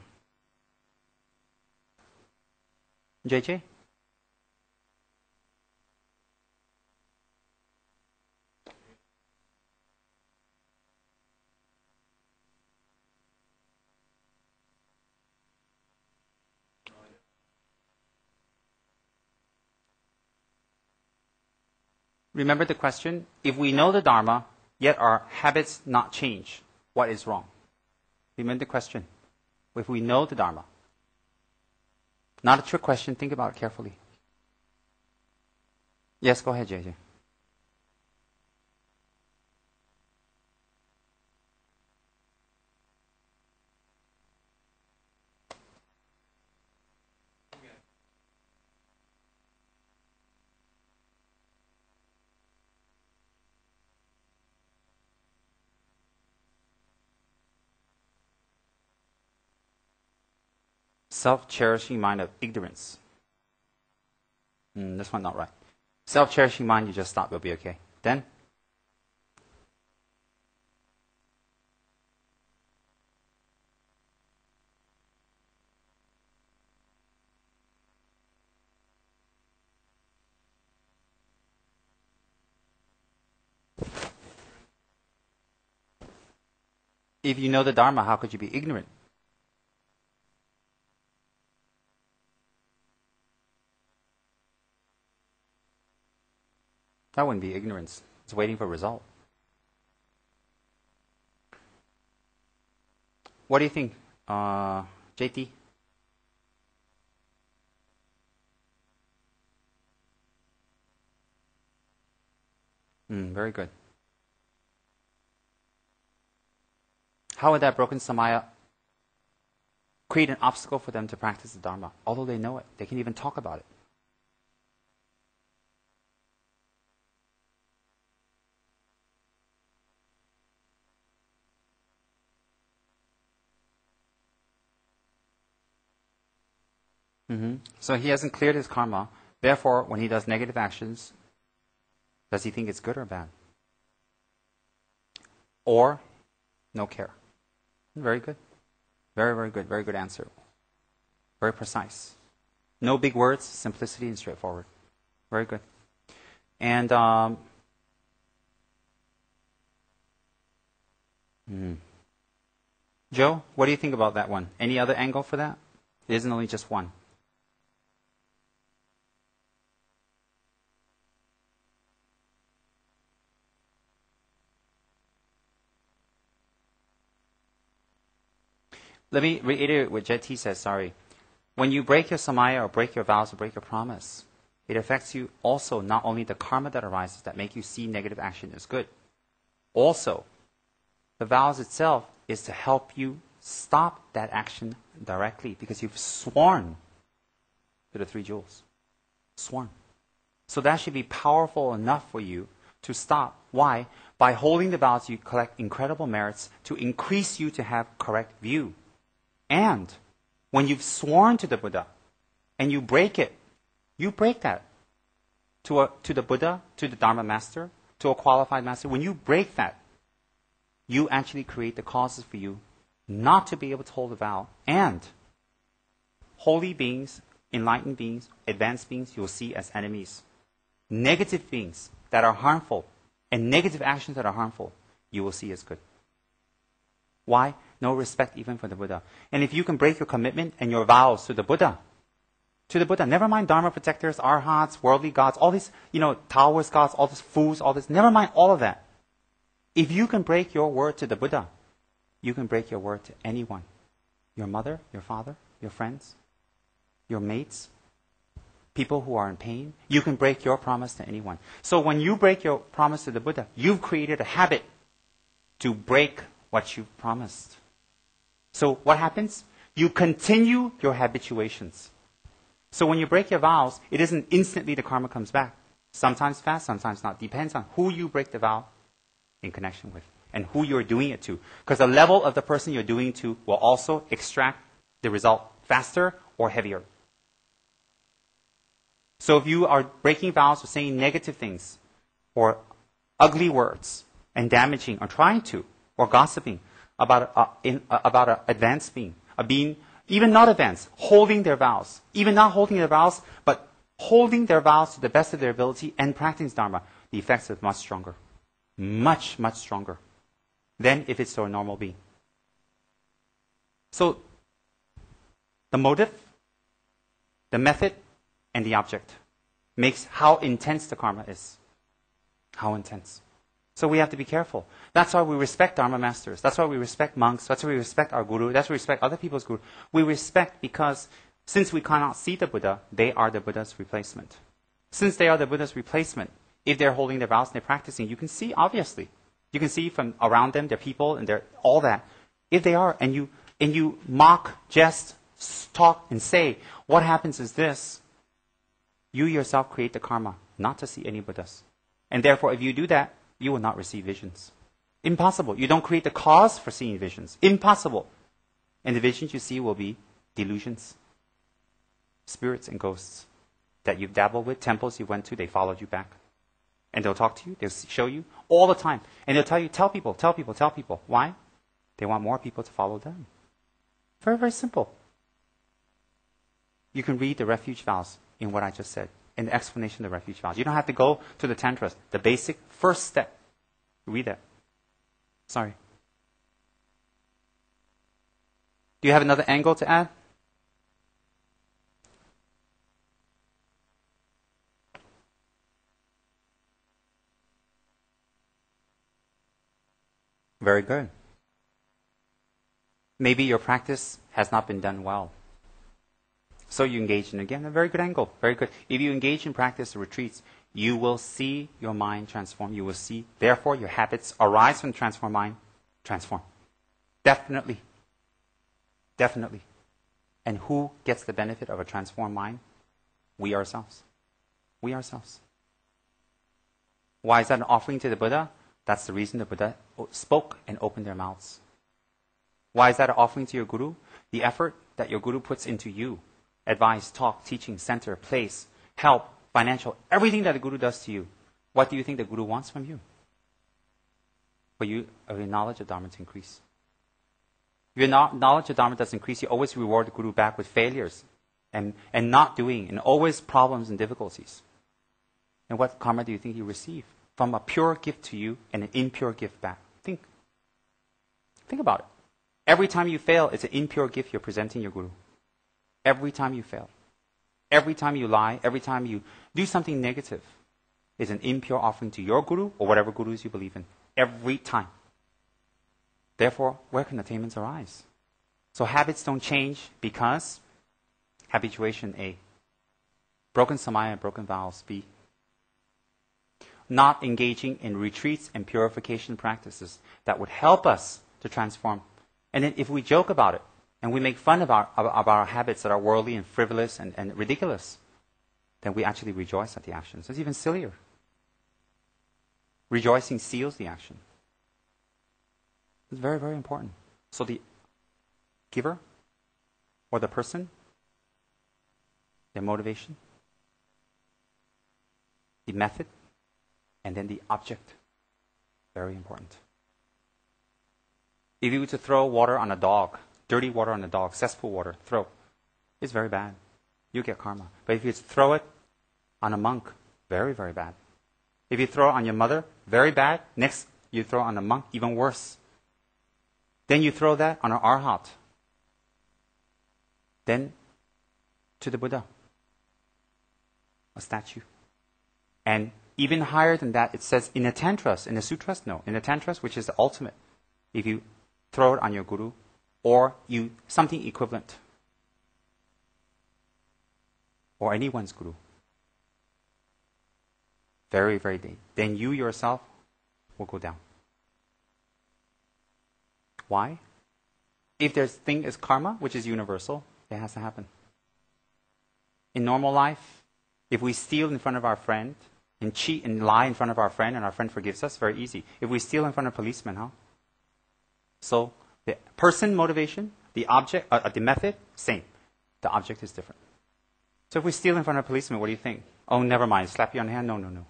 JJ? Remember the question? If we know the Dharma, yet our habits not change, what is wrong? Remember the question? If we know the Dharma. Not a trick question. Think about it carefully. Yes, go ahead, JJ. Self-cherishing mind of ignorance. This one not right. Self-cherishing mind, you just stop, you'll be okay. Then? If you know the Dharma, how could you be ignorant? That wouldn't be ignorance. It's waiting for a result. What do you think, JT? Very good. How would that broken samaya create an obstacle for them to practice the Dharma? Although they know it, they can even talk about it. So he hasn't cleared his karma. Therefore, when he does negative actions, does he think it's good or bad? Or no care? Very good. Very, very good. Very good answer. Very precise. No big words, simplicity and straightforward. Very good. And Joe, what do you think about that one? Any other angle for that? It isn't only just one. Let me reiterate what Jet T says, sorry. When you break your samaya or break your vows or break your promise, it affects you also not only the karma that arises that make you see negative action as good. Also, the vows itself is to help you stop that action directly because you've sworn to the 3 jewels. Sworn. So that should be powerful enough for you to stop. Why? By holding the vows, you collect incredible merits to increase you to have correct view. And when you've sworn to the Buddha and you break it, you break that to the Buddha, to the Dharma master, to a qualified master. When you break that, you actually create the causes for you not to be able to hold a vow. And holy beings, enlightened beings, advanced beings, you will see as enemies. Negative beings that are harmful and negative actions that are harmful, you will see as good. Why? No respect even for the Buddha. And if you can break your commitment and your vows to the Buddha, never mind Dharma protectors, arhats, worldly gods, all these, Taoist gods, all these fools, all this, never mind all of that. If you can break your word to the Buddha, you can break your word to anyone. Your mother, your father, your friends, your mates, people who are in pain. You can break your promise to anyone. So when you break your promise to the Buddha, you've created a habit to break what you promised. So what happens? You continue your habituations. So when you break your vows, it isn't instantly the karma comes back. Sometimes fast, sometimes not. Depends on who you break the vow in connection with and who you're doing it to. Because the level of the person you're doing it to will also extract the result faster or heavier. So if you are breaking vows or saying negative things, or ugly words, and damaging, or trying to, or gossiping about an advanced being, a being even not advanced, holding their vows, even not holding their vows, but holding their vows to the best of their ability and practicing Dharma, the effects are much stronger. Much, much stronger than if it's to a normal being. So, the motive, the method, and the object makes how intense the karma is. How intense. So we have to be careful. That's why we respect Dharma masters. That's why we respect monks. That's why we respect our guru. That's why we respect other people's guru. We respect because since we cannot see the Buddha, they are the Buddha's replacement. Since they are the Buddha's replacement, if they're holding their vows and they're practicing, you can see, obviously. You can see from around them, their people, and their all that. If they are, and you mock, jest, talk, and say, what happens is this. You yourself create the karma, not to see any Buddhas. And therefore, if you do that, you will not receive visions. Impossible. You don't create the cause for seeing visions. Impossible. And the visions you see will be delusions. Spirits and ghosts that you've dabbled with, temples you went to, they followed you back. And they'll talk to you, they'll show you all the time. And they'll tell you, tell people, tell people, tell people. Why? They want more people to follow them. Very, very simple. You can read the refuge vows in what I just said, in the explanation of the refuge vows. You don't have to go to the tantras. The basic first step. Read that. Sorry. Do you have another angle to add? Very good. Maybe your practice has not been done well. So you engage in, again, a very good angle. Very good. If you engage in practice or retreats, you will see your mind transform. You will see, therefore, your habits arise from transformed mind, transform. Definitely. Definitely. And who gets the benefit of a transformed mind? We ourselves. We ourselves. Why is that an offering to the Buddha? That's the reason the Buddha spoke and opened their mouths. Why is that an offering to your Guru? The effort that your Guru puts into you. Advice, talk, teaching, center, place, help, financial, everything that the Guru does to you. What do you think the Guru wants from you? For you, your knowledge of Dharma to increase. If your knowledge of Dharma does increase, you always reward the Guru back with failures and not doing, and always problems and difficulties. And what karma do you think you receive? From a pure gift to you and an impure gift back. Think about it. Every time you fail, it's an impure gift you're presenting your Guru. Every time you fail. Every time you lie, every time you do something negative, is an impure offering to your Guru or whatever Gurus you believe in. Every time. Therefore, where can attainments arise? So habits don't change because habituation A. Broken samaya, broken vows B. Not engaging in retreats and purification practices that would help us to transform. And then if we joke about it, and we make fun of our habits that are worldly and frivolous and ridiculous, then we actually rejoice at the actions. It's even sillier. Rejoicing seals the action. It's very, very important. So the giver or the person, their motivation, the method, and then the object. Very important. If you were to throw water on a dog, dirty water on a dog, cesspool water, throw. It's very bad. You get karma. But if you throw it on a monk, very, very bad. If you throw it on your mother, very bad. Next, you throw it on a monk, even worse. Then you throw that on an arhat. Then to the Buddha, a statue. And even higher than that, it says in the tantras, in the sutras, no. In the tantras, which is the ultimate, if you throw it on your Guru, or you something equivalent, or anyone's Guru, very, very deep, then you yourself will go down. Why? If there's thing is karma, which is universal, it has to happen. In normal life, if we steal in front of our friend, and cheat and lie in front of our friend, and our friend forgives us, very easy. If we steal in front of policemen, how? So the person motivation, the object, the method, same. The object is different. So if we steal in front of a policeman, what do you think? Oh, never mind. Slap you on the hand? No, no, no.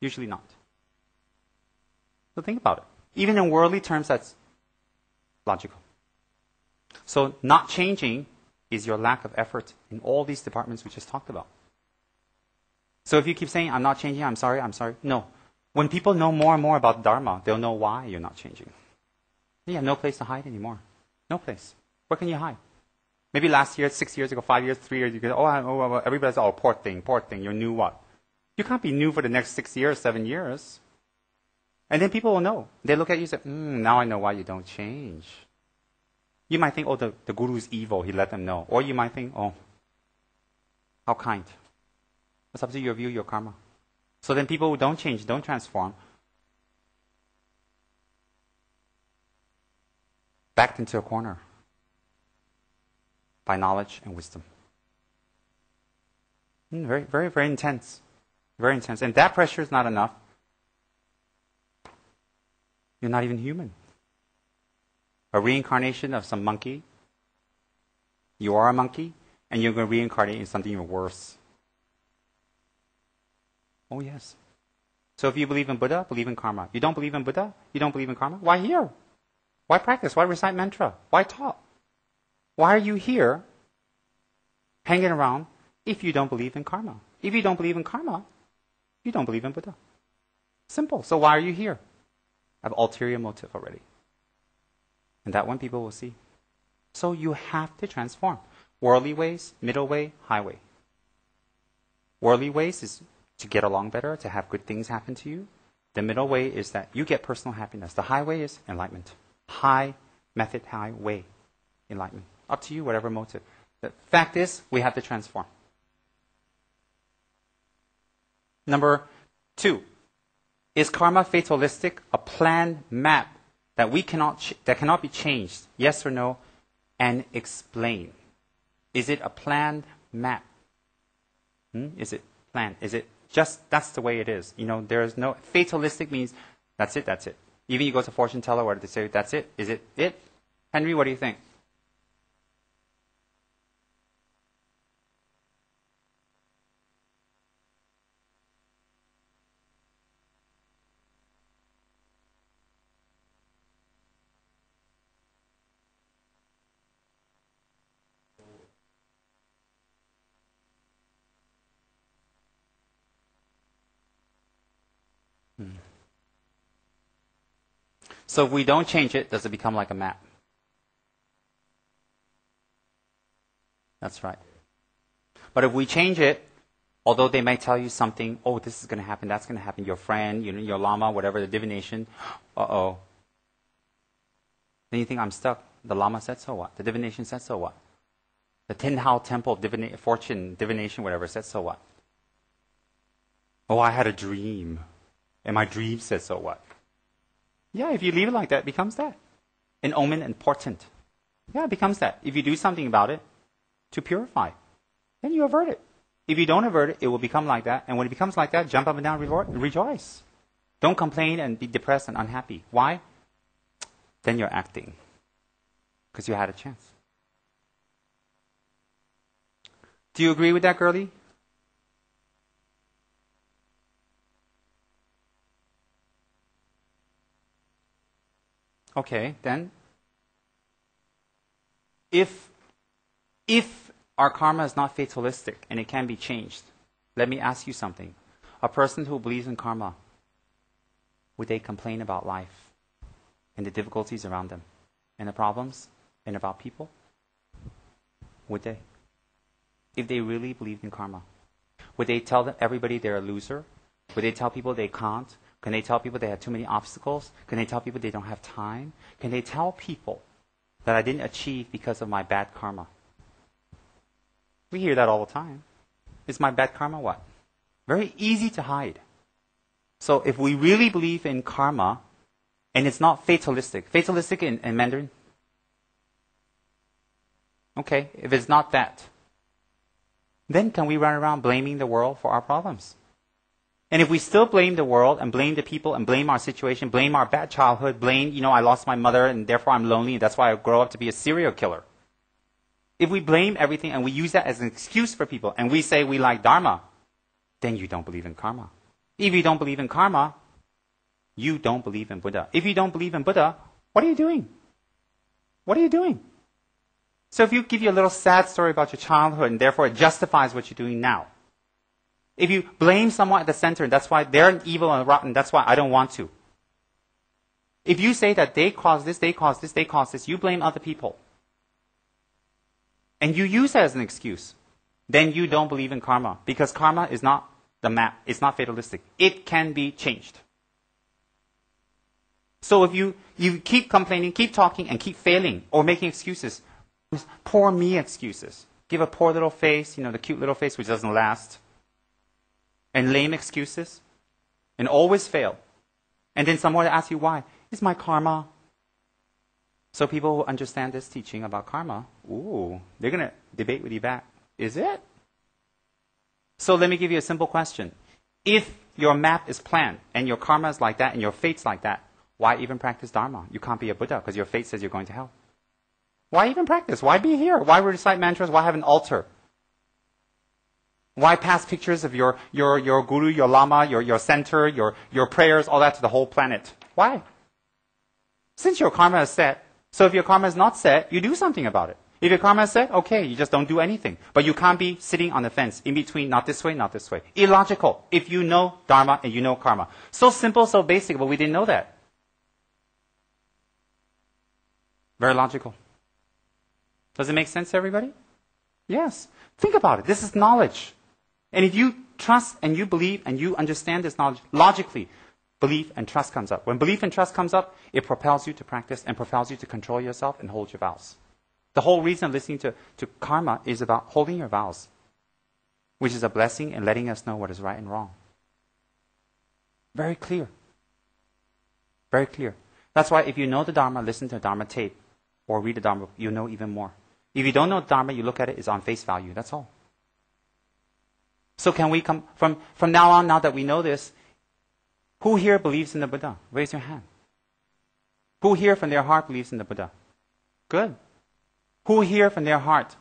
Usually not. So think about it. Even in worldly terms, that's logical. So not changing is your lack of effort in all these departments we just talked about. So if you keep saying, I'm not changing, I'm sorry. No. When people know more and more about Dharma, they'll know why you're not changing. You have no place to hide anymore. No place. Where can you hide? Maybe last year, 6 years ago, 5 years, 3 years, you go, everybody's, poor thing, you're new what? You can't be new for the next 6 years, 7 years. And then people will know. They look at you and say, now I know why you don't change. You might think, the guru's evil, he let them know. Or you might think, how kind. It's up to your view, your karma. So then people who don't change, don't transform, backed into a corner by knowledge and wisdom. Very, very, very intense. Very intense. And that pressure is not enough. You're not even human. A reincarnation of some monkey. You are a monkey, and you're going to reincarnate in something even worse. Oh, yes. So if you believe in Buddha, believe in karma. You don't believe in Buddha? You don't believe in karma? Why here? Why practice? Why recite mantra? Why talk? Why are you here hanging around if you don't believe in karma? If you don't believe in karma, you don't believe in Buddha. Simple. So why are you here? I have ulterior motive already. And that one people will see. So you have to transform. Worldly ways, middle way, high way. Worldly ways is to get along better, to have good things happen to you. The middle way is that you get personal happiness. The high way is enlightenment. High method, high way, enlightenment. Up to you, whatever motive. The fact is, we have to transform. Number 2. Is karma fatalistic? A planned map that that cannot be changed? Yes or no? And explain. Is it a planned map? Is it planned? Is it just that's the way it is? There is no fatalistic means that's it. Even you go to fortune teller, what do they say? That's it. Is it? Henry, what do you think? So if we don't change it, does it become like a map? That's right. But if we change it, although they may tell you something, this is going to happen, that's going to happen, your friend, your lama, whatever, the divination, Then you think, I'm stuck. The lama said, so what? The divination said, so what? The Tin Hao Temple, fortune, divination, whatever, said, so what? I had a dream. And my dream said, so what? Yeah, if you leave it like that, it becomes that. An omen important. Yeah, it becomes that. If you do something about it to purify, then you avert it. If you don't avert it, it will become like that. And when it becomes like that, jump up and down, rejoice. Don't complain and be depressed and unhappy. Why? Then you're acting. Because you had a chance. Do you agree with that, girlie? Okay, then, if our karma is not fatalistic and it can be changed, let me ask you something. A person who believes in karma, would they complain about life and the difficulties around them and the problems and about people? Would they? If they really believed in karma, would they tell everybody they're a loser? Would they tell people they can't? Can they tell people they have too many obstacles? Can they tell people they don't have time? Can they tell people that I didn't achieve because of my bad karma? We hear that all the time. Is my bad karma what? Very easy to hide. So if we really believe in karma, and it's not fatalistic. Fatalistic in Mandarin? Okay, if it's not that, then can we run around blaming the world for our problems? And if we still blame the world and blame the people and blame our situation, blame our bad childhood, blame, I lost my mother and therefore I'm lonely and that's why I grow up to be a serial killer. If we blame everything and we use that as an excuse for people and we say we like Dharma, then you don't believe in karma. If you don't believe in karma, you don't believe in Buddha. If you don't believe in Buddha, what are you doing? What are you doing? So if you give you a little sad story about your childhood and therefore it justifies what you're doing now. If you blame someone at the center and that's why they're evil and rotten, that's why I don't want to. If you say that they caused this, they caused this, they caused this, you blame other people. And you use that as an excuse. Then you don't believe in karma. Because karma is not the map. It's not fatalistic. It can be changed. So if you keep complaining, keep talking, and keep failing or making excuses, poor me excuses. Give a poor little face, the cute little face which doesn't last. And lame excuses. And always fail. And then someone will ask you why. It's my karma. So people who understand this teaching about karma, they're going to debate with you back. Is it? So let me give you a simple question. If your map is planned and your karma is like that and your fate's like that, why even practice Dharma? You can't be a Buddha because your fate says you're going to hell. Why even practice? Why be here? Why recite mantras? Why have an altar? Why pass pictures of your guru, your lama, your center, your prayers, all that to the whole planet? Why? Since your karma is set, so if your karma is not set, you do something about it. If your karma is set, okay, you just don't do anything. But you can't be sitting on the fence, in between, not this way, not this way. Illogical, if you know Dharma and you know karma. So simple, so basic, but we didn't know that. Very logical. Does it make sense to everybody? Yes. Think about it. This is knowledge. And if you trust and you believe and you understand this knowledge, logically, belief and trust comes up. When belief and trust comes up, it propels you to practice and propels you to control yourself and hold your vows. The whole reason of listening to karma is about holding your vows, which is a blessing and letting us know what is right and wrong. Very clear. Very clear. That's why if you know the Dharma, listen to a Dharma tape or read the Dharma, you know even more. If you don't know Dharma, you look at it, it's on face value. That's all. So can we come, from now on, now that we know this, who here believes in the Buddha? Raise your hand. Who here from their heart believes in the Buddha? Good. Who here from their heart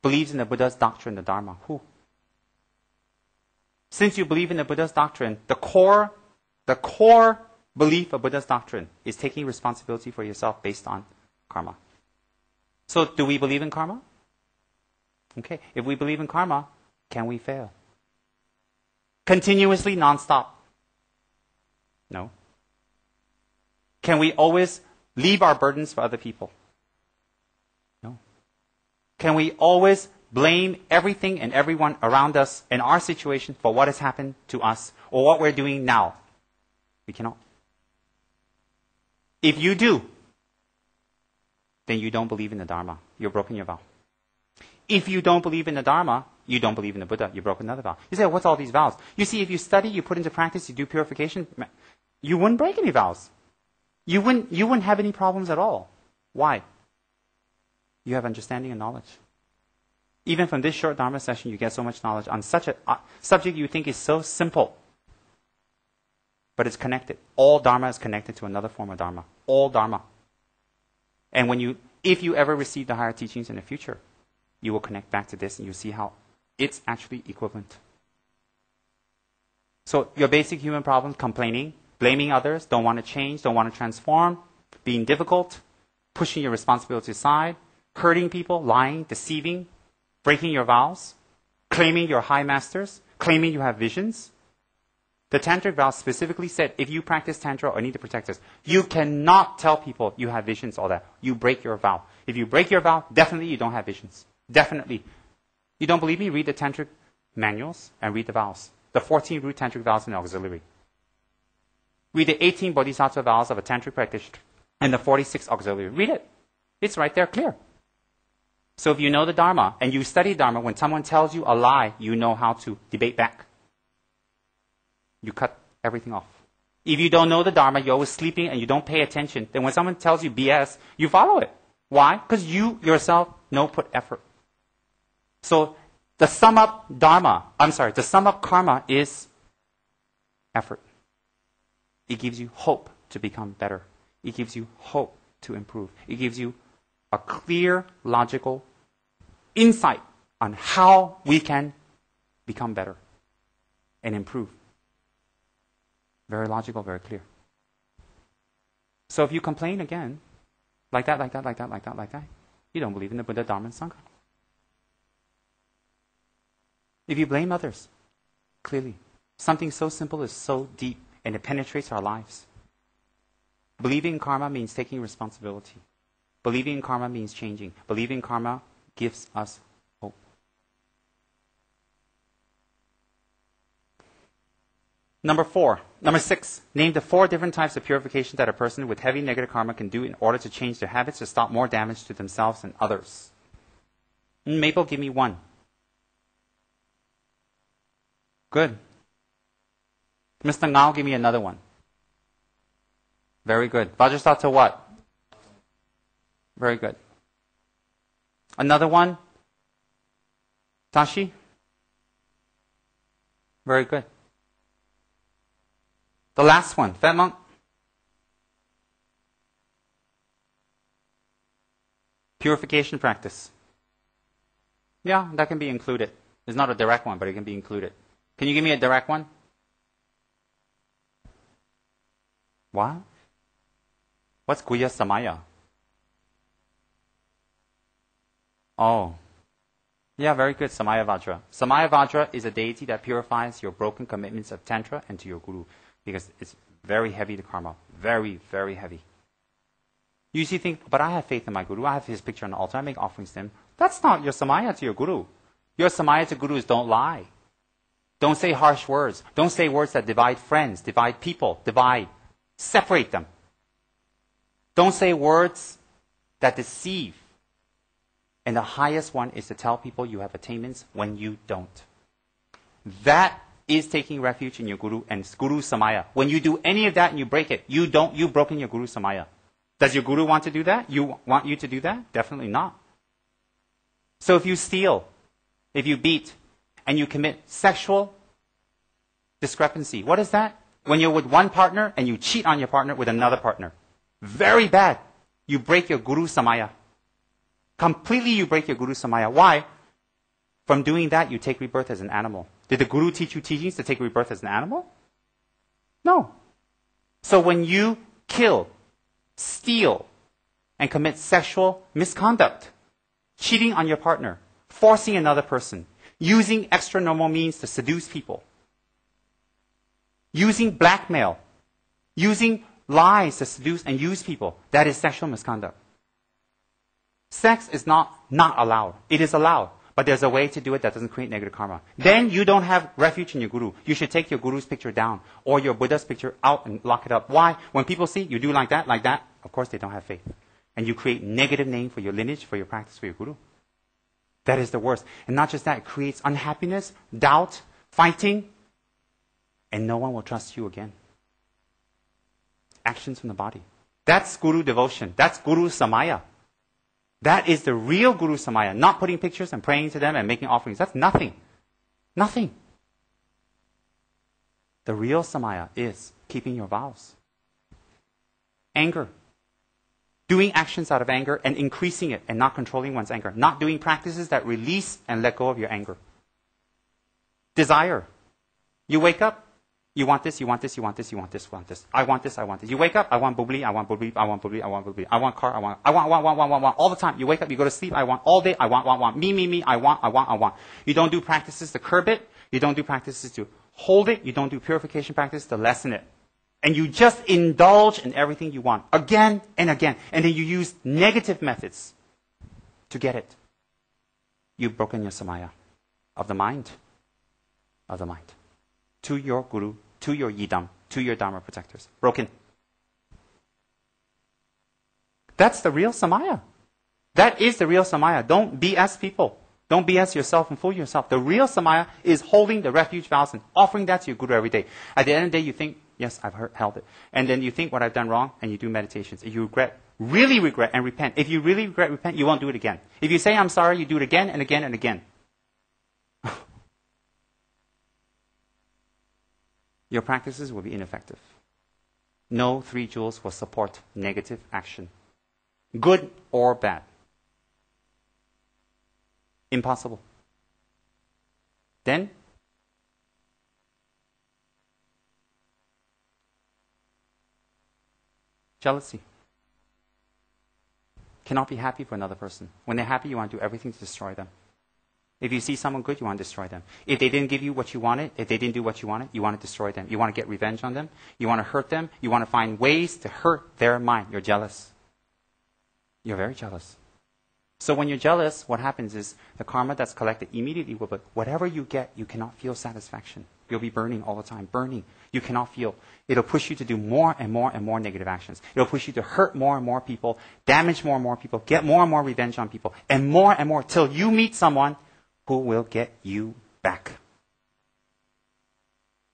believes in the Buddha's doctrine, the Dharma? Who? Since you believe in the Buddha's doctrine, the core belief of Buddha's doctrine is taking responsibility for yourself based on karma. So do we believe in karma? Okay. If we believe in karma, can we fail? Continuously, non-stop? No. Can we always leave our burdens for other people? No. Can we always blame everything and everyone around us and our situation for what has happened to us or what we're doing now? We cannot. If you do, then you don't believe in the Dharma. You've broken your vow. If you don't believe in the Dharma, you don't believe in the Buddha. You broke another vow. You say, what's all these vows? You see, if you study, you put into practice, you do purification, you wouldn't break any vows. You wouldn't have any problems at all. Why? You have understanding and knowledge. Even from this short Dharma session, you get so much knowledge on such a subject you think is so simple. But it's connected. All Dharma is connected to another form of Dharma. All Dharma. And if you ever receive the higher teachings in the future, you will connect back to this and you'll see how it's actually equivalent. So your basic human problems, complaining, blaming others, don't want to change, don't want to transform, being difficult, pushing your responsibility aside, hurting people, lying, deceiving, breaking your vows, claiming you're high masters, claiming you have visions. The tantric vows specifically said, if you practice tantra or need to protect us, you cannot tell people you have visions, all that. You break your vow. If you break your vow, definitely you don't have visions. Definitely. You don't believe me? Read the tantric manuals and read the vows. The 14 root tantric vows in the auxiliary. Read the 18 bodhisattva vows of a tantric practitioner and the 46 auxiliary. Read it. It's right there, clear. So if you know the Dharma and you study Dharma, when someone tells you a lie, you know how to debate back. You cut everything off. If you don't know the Dharma, you're always sleeping and you don't pay attention, then when someone tells you BS, you follow it. Why? Because you yourself put effort. So the sum up karma is effort. It gives you hope to become better. It gives you hope to improve. It gives you a clear, logical insight on how we can become better and improve. Very logical, very clear. So if you complain again, like that, you don't believe in the Buddha, Dharma, and Sangha. If you blame others, clearly, something so simple is so deep and it penetrates our lives. Believing in karma means taking responsibility. Believing in karma means changing. Believing in karma gives us hope. Number 6, name the 4 different types of purification that a person with heavy negative karma can do in order to change their habits to stop more damage to themselves and others. Maple, give me 1. Good. Mr. Ngao, give me another one. Very good. Vajrasattva what? Very good. Another one? Tashi? Very good. The last one, Fat Monk? Purification practice. Yeah, that can be included. It's not a direct one, but it can be included. Can you give me a direct one? What? What's Guya Samaya? Oh. Yeah, very good, Samaya Vajra. Samaya Vajra is a deity that purifies your broken commitments of Tantra and to your Guru. Because it's very heavy, the karma. Very, very heavy. You usually think, but I have faith in my Guru. I have his picture on the altar. I make offerings to him. That's not your Samaya to your Guru. Your Samaya to Guru is don't lie. Don't say harsh words. Don't say words that divide friends, divide people, separate them. Don't say words that deceive. And the highest one is to tell people you have attainments when you don't. That is taking refuge in your Guru and Guru Samaya. When you do any of that and you break it, you've broken your Guru Samaya. Does your Guru want to do that? You want you to do that? Definitely not. So if you steal, if you beat, and you commit sexual discrepancy, what is that? When you're with one partner and you cheat on your partner with another partner. Very bad. You break your Guru Samaya. Completely you break your Guru Samaya. Why? From doing that, you take rebirth as an animal. Did the Guru teach you teachings to take rebirth as an animal? No. So when you kill, steal, and commit sexual misconduct, cheating on your partner, forcing another person, using extra normal means to seduce people, using blackmail, using lies to seduce and use people, that is sexual misconduct. Sex is not allowed. It is allowed. But there's a way to do it that doesn't create negative karma. Then you don't have refuge in your Guru. You should take your Guru's picture down or your Buddha's picture out and lock it up. Why? When people see you do like that, of course they don't have faith. And you create negative name for your lineage, for your practice, for your Guru. That is the worst. And not just that, it creates unhappiness, doubt, fighting, and no one will trust you again. Actions from the body. That's Guru devotion. That's Guru Samaya. That is the real Guru Samaya, not putting pictures and praying to them and making offerings. That's nothing. Nothing. The real Samaya is keeping your vows. Anger. Doing actions out of anger and increasing it and not controlling one's anger. Not doing practices that release and let go of your anger. Desire. You wake up, you want this, you want this, you want this, you want this, you want this. I want this, I want this. You wake up, I want bubbly, I want bubbly, I want bubbly, I want bubbly. I want car, I want, all the time. You wake up, you go to sleep, I want all day, I want. Me, I want. You don't do practices to curb it. You don't do practices to hold it. You don't do purification practice to lessen it. And you just indulge in everything you want again and again. And then you use negative methods to get it. You've broken your samaya of the mind. To your Guru, to your Yidam, to your Dharma protectors. Broken. That's the real samaya. That is the real samaya. Don't BS people. Don't BS yourself and fool yourself. The real samaya is holding the refuge vows and offering that to your Guru every day. At the end of the day, you think, yes, I've held it. And then you think what I've done wrong, and you do meditations. If you regret, really regret, and repent. If you really regret, repent, you won't do it again. If you say, I'm sorry, you do it again and again and again. Your practices will be ineffective. No 3 jewels will support negative action, good or bad. Impossible. Then, jealousy. Cannot be happy for another person. When they're happy, you want to do everything to destroy them. If you see someone good, you want to destroy them. If they didn't give you what you wanted, if they didn't do what you wanted, you want to destroy them. You want to get revenge on them. You want to hurt them. You want to find ways to hurt their mind. You're jealous. You're very jealous. So when you're jealous, what happens is the karma that's collected immediately will, but whatever you get, you cannot feel satisfaction. You'll be burning all the time, burning. You cannot feel. It'll push you to do more and more and more negative actions. It'll push you to hurt more and more people, damage more and more people, get more and more revenge on people, and more till you meet someone who will get you back.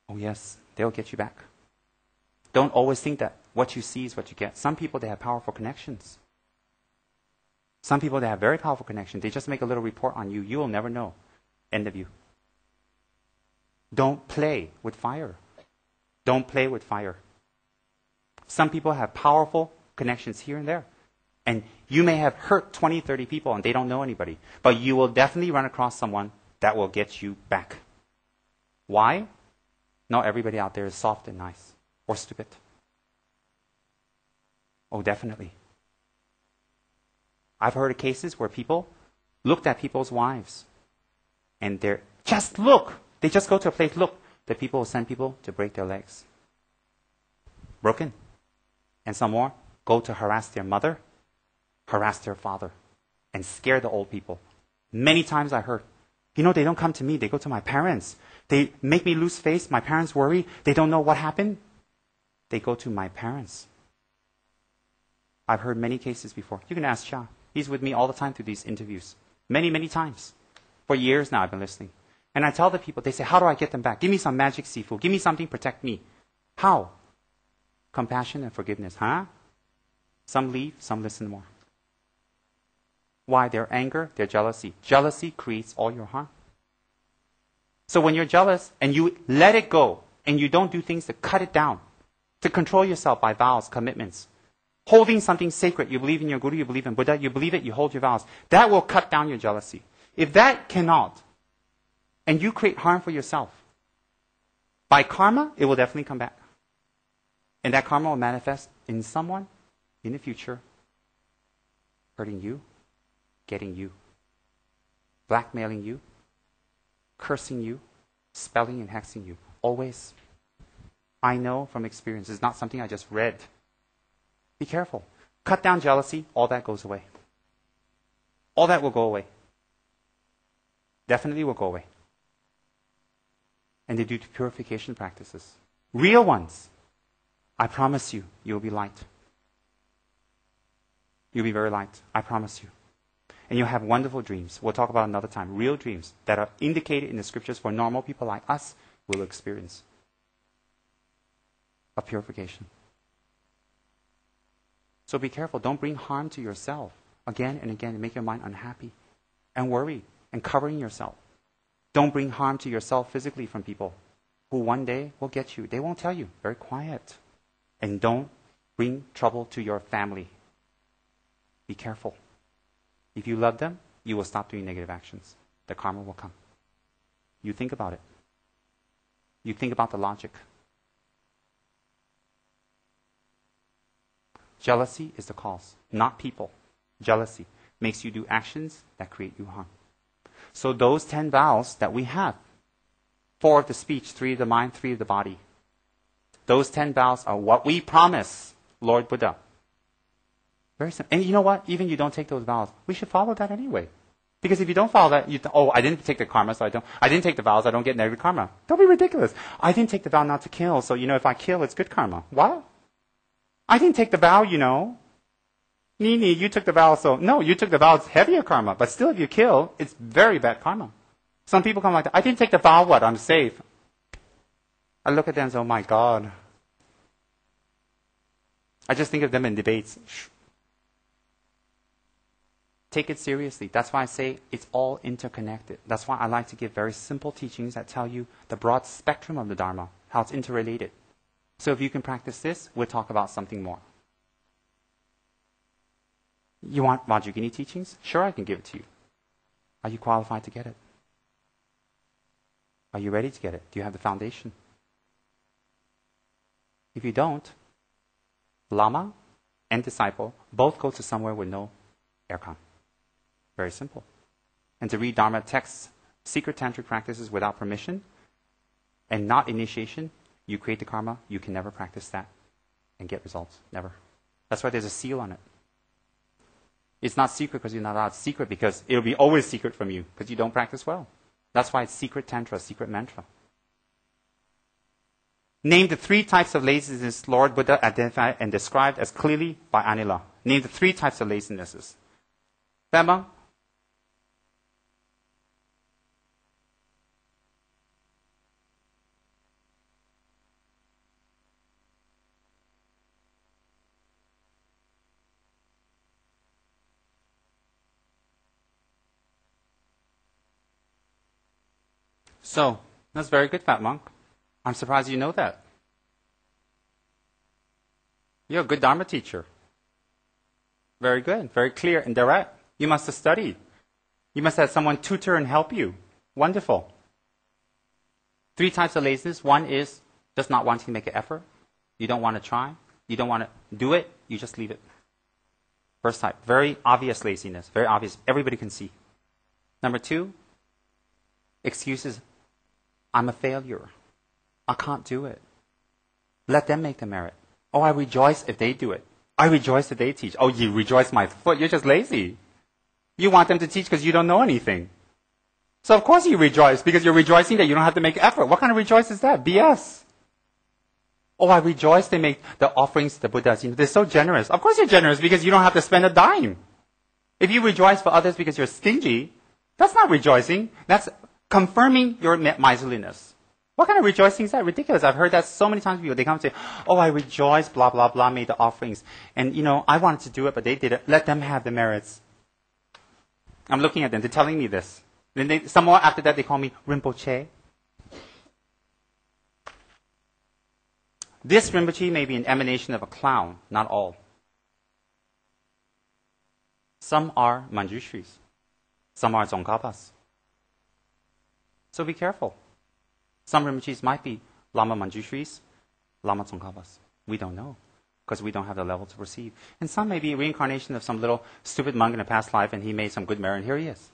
Oh yes, they'll get you back. Don't always think that what you see is what you get. Some people, they have powerful connections. Some people, they have very powerful connections. They just make a little report on you. You will never know. End of you. Don't play with fire. Don't play with fire. Some people have powerful connections here and there. And you may have hurt 20, 30 people and they don't know anybody. But you will definitely run across someone that will get you back. Why? Not everybody out there is soft and nice or stupid. Oh, definitely. I've heard of cases where people looked at people's wives and they're, just look. They just go to a place, look. The people will send people to break their legs. Broken. And some more go to harass their mother, harass their father, and scare the old people. Many times I heard, they don't come to me, they go to my parents. They make me lose face, my parents worry, they don't know what happened. They go to my parents. I've heard many cases before. You can ask Cha. He's with me all the time through these interviews. Many, many times. For years now I've been listening. And I tell the people, they say, how do I get them back? Give me some magic seafood. Give me something, protect me. How? Compassion and forgiveness, huh? Some leave, some listen more. Why? Their anger, their jealousy. Jealousy creates all your harm. So when you're jealous and you let it go and you don't do things to cut it down, to control yourself by vows, commitments, holding something sacred, you believe in your Guru, you believe in Buddha, you believe it, you hold your vows, that will cut down your jealousy. If that cannot, and you create harm for yourself, by karma, it will definitely come back. And that karma will manifest in someone in the future, hurting you, getting you, blackmailing you, cursing you, spelling and hexing you. Always. I know from experience. It's not something I just read. Be careful. Cut down jealousy, all that goes away. All that will go away. Definitely will go away. And they do purification practices. Real ones. I promise you, you'll be light. You'll be very light. I promise you. And you'll have wonderful dreams. We'll talk about another time. Real dreams that are indicated in the scriptures for normal people like us will experience. Of purification. So be careful. Don't bring harm to yourself again and again and make your mind unhappy and worry and covering yourself. Don't bring harm to yourself physically from people who one day will get you. They won't tell you. Very quiet. And don't bring trouble to your family. Be careful. If you love them, you will stop doing negative actions. The karma will come. You think about it. You think about the logic. Jealousy is the cause, not people. Jealousy makes you do actions that create you harm. So those 10 vows that we have, 4 of the speech, 3 of the mind, 3 of the body, those 10 vows are what we promise Lord Buddha. Very simple. And you know what? Even you don't take those vows, we should follow that anyway. Because if you don't follow that, I didn't take the karma, so I didn't take the vows, I don't get negative karma. Don't be ridiculous. I didn't take the vow not to kill, so if I kill, it's good karma. What? I didn't take the vow, Nini, you took the vow, so no, you took the vow, it's heavier karma. But still, if you kill, it's very bad karma. Some people come like that. I didn't take the vow, what? I'm safe. I look at them and say, oh my God. I just think of them in debates. Take it seriously. That's why I say it's all interconnected. That's why I like to give very simple teachings that tell you the broad spectrum of the Dharma, how it's interrelated. So if you can practice this, we'll talk about something more. You want Vajrayogini teachings? Sure, I can give it to you. Are you qualified to get it? Are you ready to get it? Do you have the foundation? If you don't, Lama and disciple both go to somewhere with no aircon. Very simple. And to read Dharma texts, secret tantric practices without permission, and not initiation, you create the karma, you can never practice that and get results. Never. That's why there's a seal on it. It's not secret because you're not allowed. It's secret because it'll be always secret from you because you don't practice well. That's why it's secret tantra, secret mantra. Name the 3 types of laziness Lord Buddha identified and described as clearly by Anila. Name the 3 types of lazinesses. Bama? So, that's very good, Fat Monk. I'm surprised you know that. You're a good Dharma teacher. Very good, very clear and direct. You must have studied. You must have someone tutor and help you. Wonderful. 3 types of laziness. 1 is just not wanting to make an effort. You don't want to try. You don't want to do it. You just leave it. First type. Very obvious laziness. Very obvious. Everybody can see. Number 2, excuses. I'm a failure. I can't do it. Let them make the merit. Oh, I rejoice if they do it. I rejoice if they teach. Oh, you rejoice my foot. You're just lazy. You want them to teach because you don't know anything. So of course you rejoice because you're rejoicing that you don't have to make effort. What kind of rejoice is that? BS. Oh, I rejoice they make the offerings to the Buddhas. They're so generous. Of course you're generous because you don't have to spend a dime. If you rejoice for others because you're stingy, that's not rejoicing. That's confirming your miserliness. What kind of rejoicing is that? Ridiculous. I've heard that so many times. People, they come and say, oh, I rejoice, blah, blah, blah, made the offerings. And, I wanted to do it, but they did it. Let them have the merits. I'm looking at them. They're telling me this. Then some more after that, they call me Rinpoche. This Rinpoche may be an emanation of a clown, not all. Some are Manjushris. Some are Tsongkhapas. So be careful. Some Rinpoches might be Lama Manjushris, Lama Tsongkhapas. We don't know because we don't have the level to perceive. And some may be a reincarnation of some little stupid monk in a past life and he made some good merit and here he is.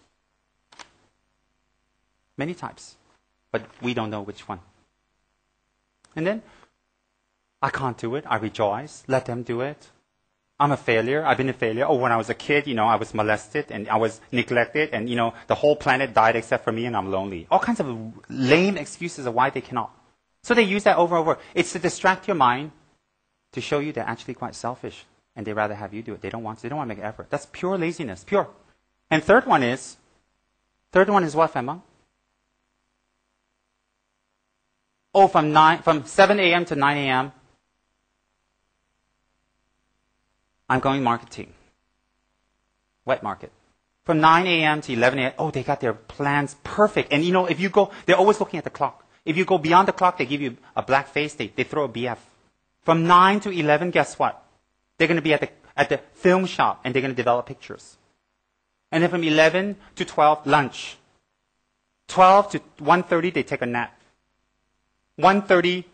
Many types. But we don't know which one. And then, I can't do it. I rejoice. Let them do it. I'm a failure. I've been a failure. Oh, when I was a kid, I was molested and I was neglected and, the whole planet died except for me and I'm lonely. All kinds of lame excuses of why they cannot. So they use that over and over. It's to distract your mind to show you they're actually quite selfish and they rather have you do it. They don't want to make an effort. That's pure laziness. Pure. And third one is what, Femma? Oh, from 7 a.m. to 9 a.m., I'm going marketing. Wet market. From 9 a.m. to 11 a.m., oh, they got their plans perfect. And if you go, they're always looking at the clock. If you go beyond the clock, they give you a black face, they throw a BF. From 9 to 11, guess what? They're going to be at the film shop and they're going to develop pictures. And then from 11 to 12, lunch. 12 to 1:30, they take a nap. 1:30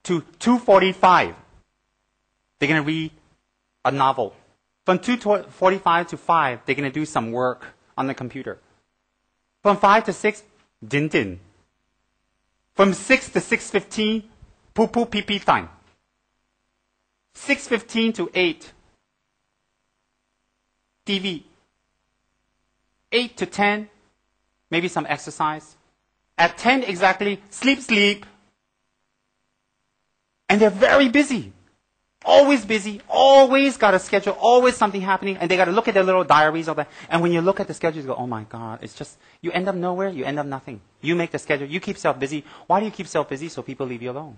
to 2:45, they're going to read a novel. From 2:45 to 5, they're going to do some work on the computer. From 5 to 6, din din. From 6 to 6:15, poo poo pee pee time. 6:15 to 8, TV. 8 to 10, maybe some exercise. At 10 exactly, sleep. And they're very busy. Always got a schedule, always something happening, and they got to look at their little diaries, all that. And when you look at the schedule, you go, oh my God, it's just, you end up nowhere, you end up nothing. You make the schedule, you keep self busy. Why do you keep self busy? So people leave you alone.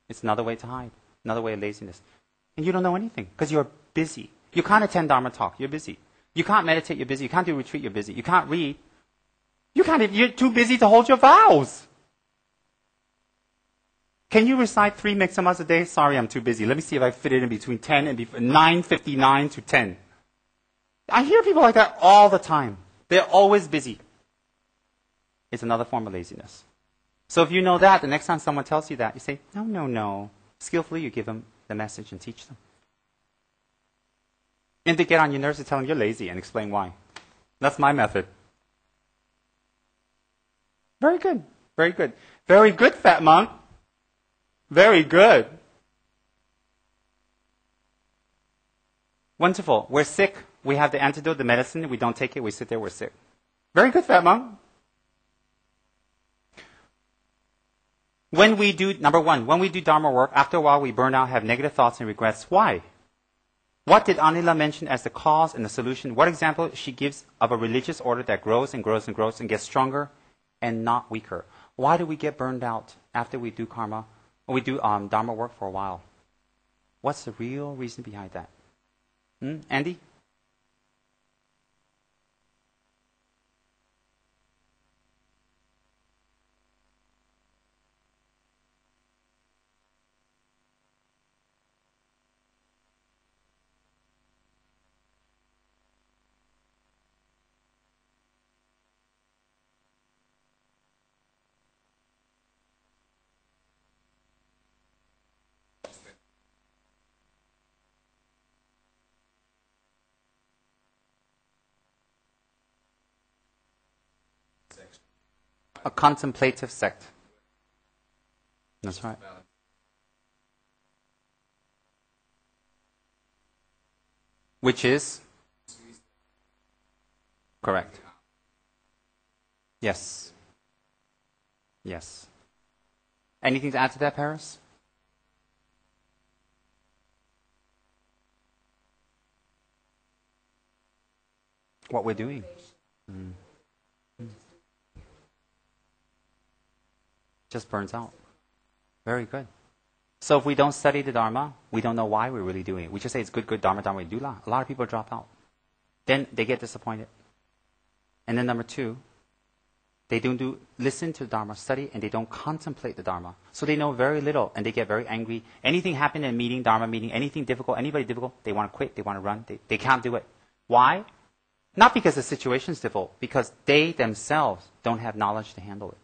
It's another way to hide, another way of laziness. And you don't know anything, because you're busy. You can't attend Dharma talk, you're busy. You can't meditate, you're busy. You can't do retreat, you're busy. You can't read. You're too busy to hold your vows. Can you recite 3 mixamas a day? Sorry, I'm too busy. Let me see if I fit it in between 10 and 9:59 to 10. I hear people like that all the time. They're always busy. is another form of laziness. So if you know that, the next time someone tells you that, you say, no, no, no. Skillfully, you give them the message and teach them. And to get on your nerves, to tell them you're lazy and explain why. That's my method. Very good. Very good. Very good, fat monk. Very good. Wonderful. We're sick. We have the antidote, the medicine. We don't take it. We sit there. We're sick. Very good, fat monk. When we do, number one, when we do Dharma work, after a while we burn out, have negative thoughts and regrets. Why? What did Anila mention as the cause and the solution? What example she gives of a religious order that grows and grows and grows and gets stronger and not weaker? Why do we get burned out after we do karma, or we do Dharma work for a while? What's the real reason behind that? Andy? A contemplative sect. That's right. Which is? Correct. Yes. Yes. Anything to add to that, Paris? What we're doing. Just burns out. Very good. So if we don't study the Dharma, we don't know why we're really doing it. We just say it's good, good, Dharma, Dharma, we do a lot of people drop out. Then they get disappointed. And then number two, they don't listen to the Dharma, study, and they don't contemplate the Dharma. So they know very little, and they get very angry. Anything happen in a meeting, Dharma meeting, anything difficult, anybody difficult, they want to quit, they want to run, they can't do it. Why? Not because the situation is difficult, because they themselves don't have knowledge to handle it.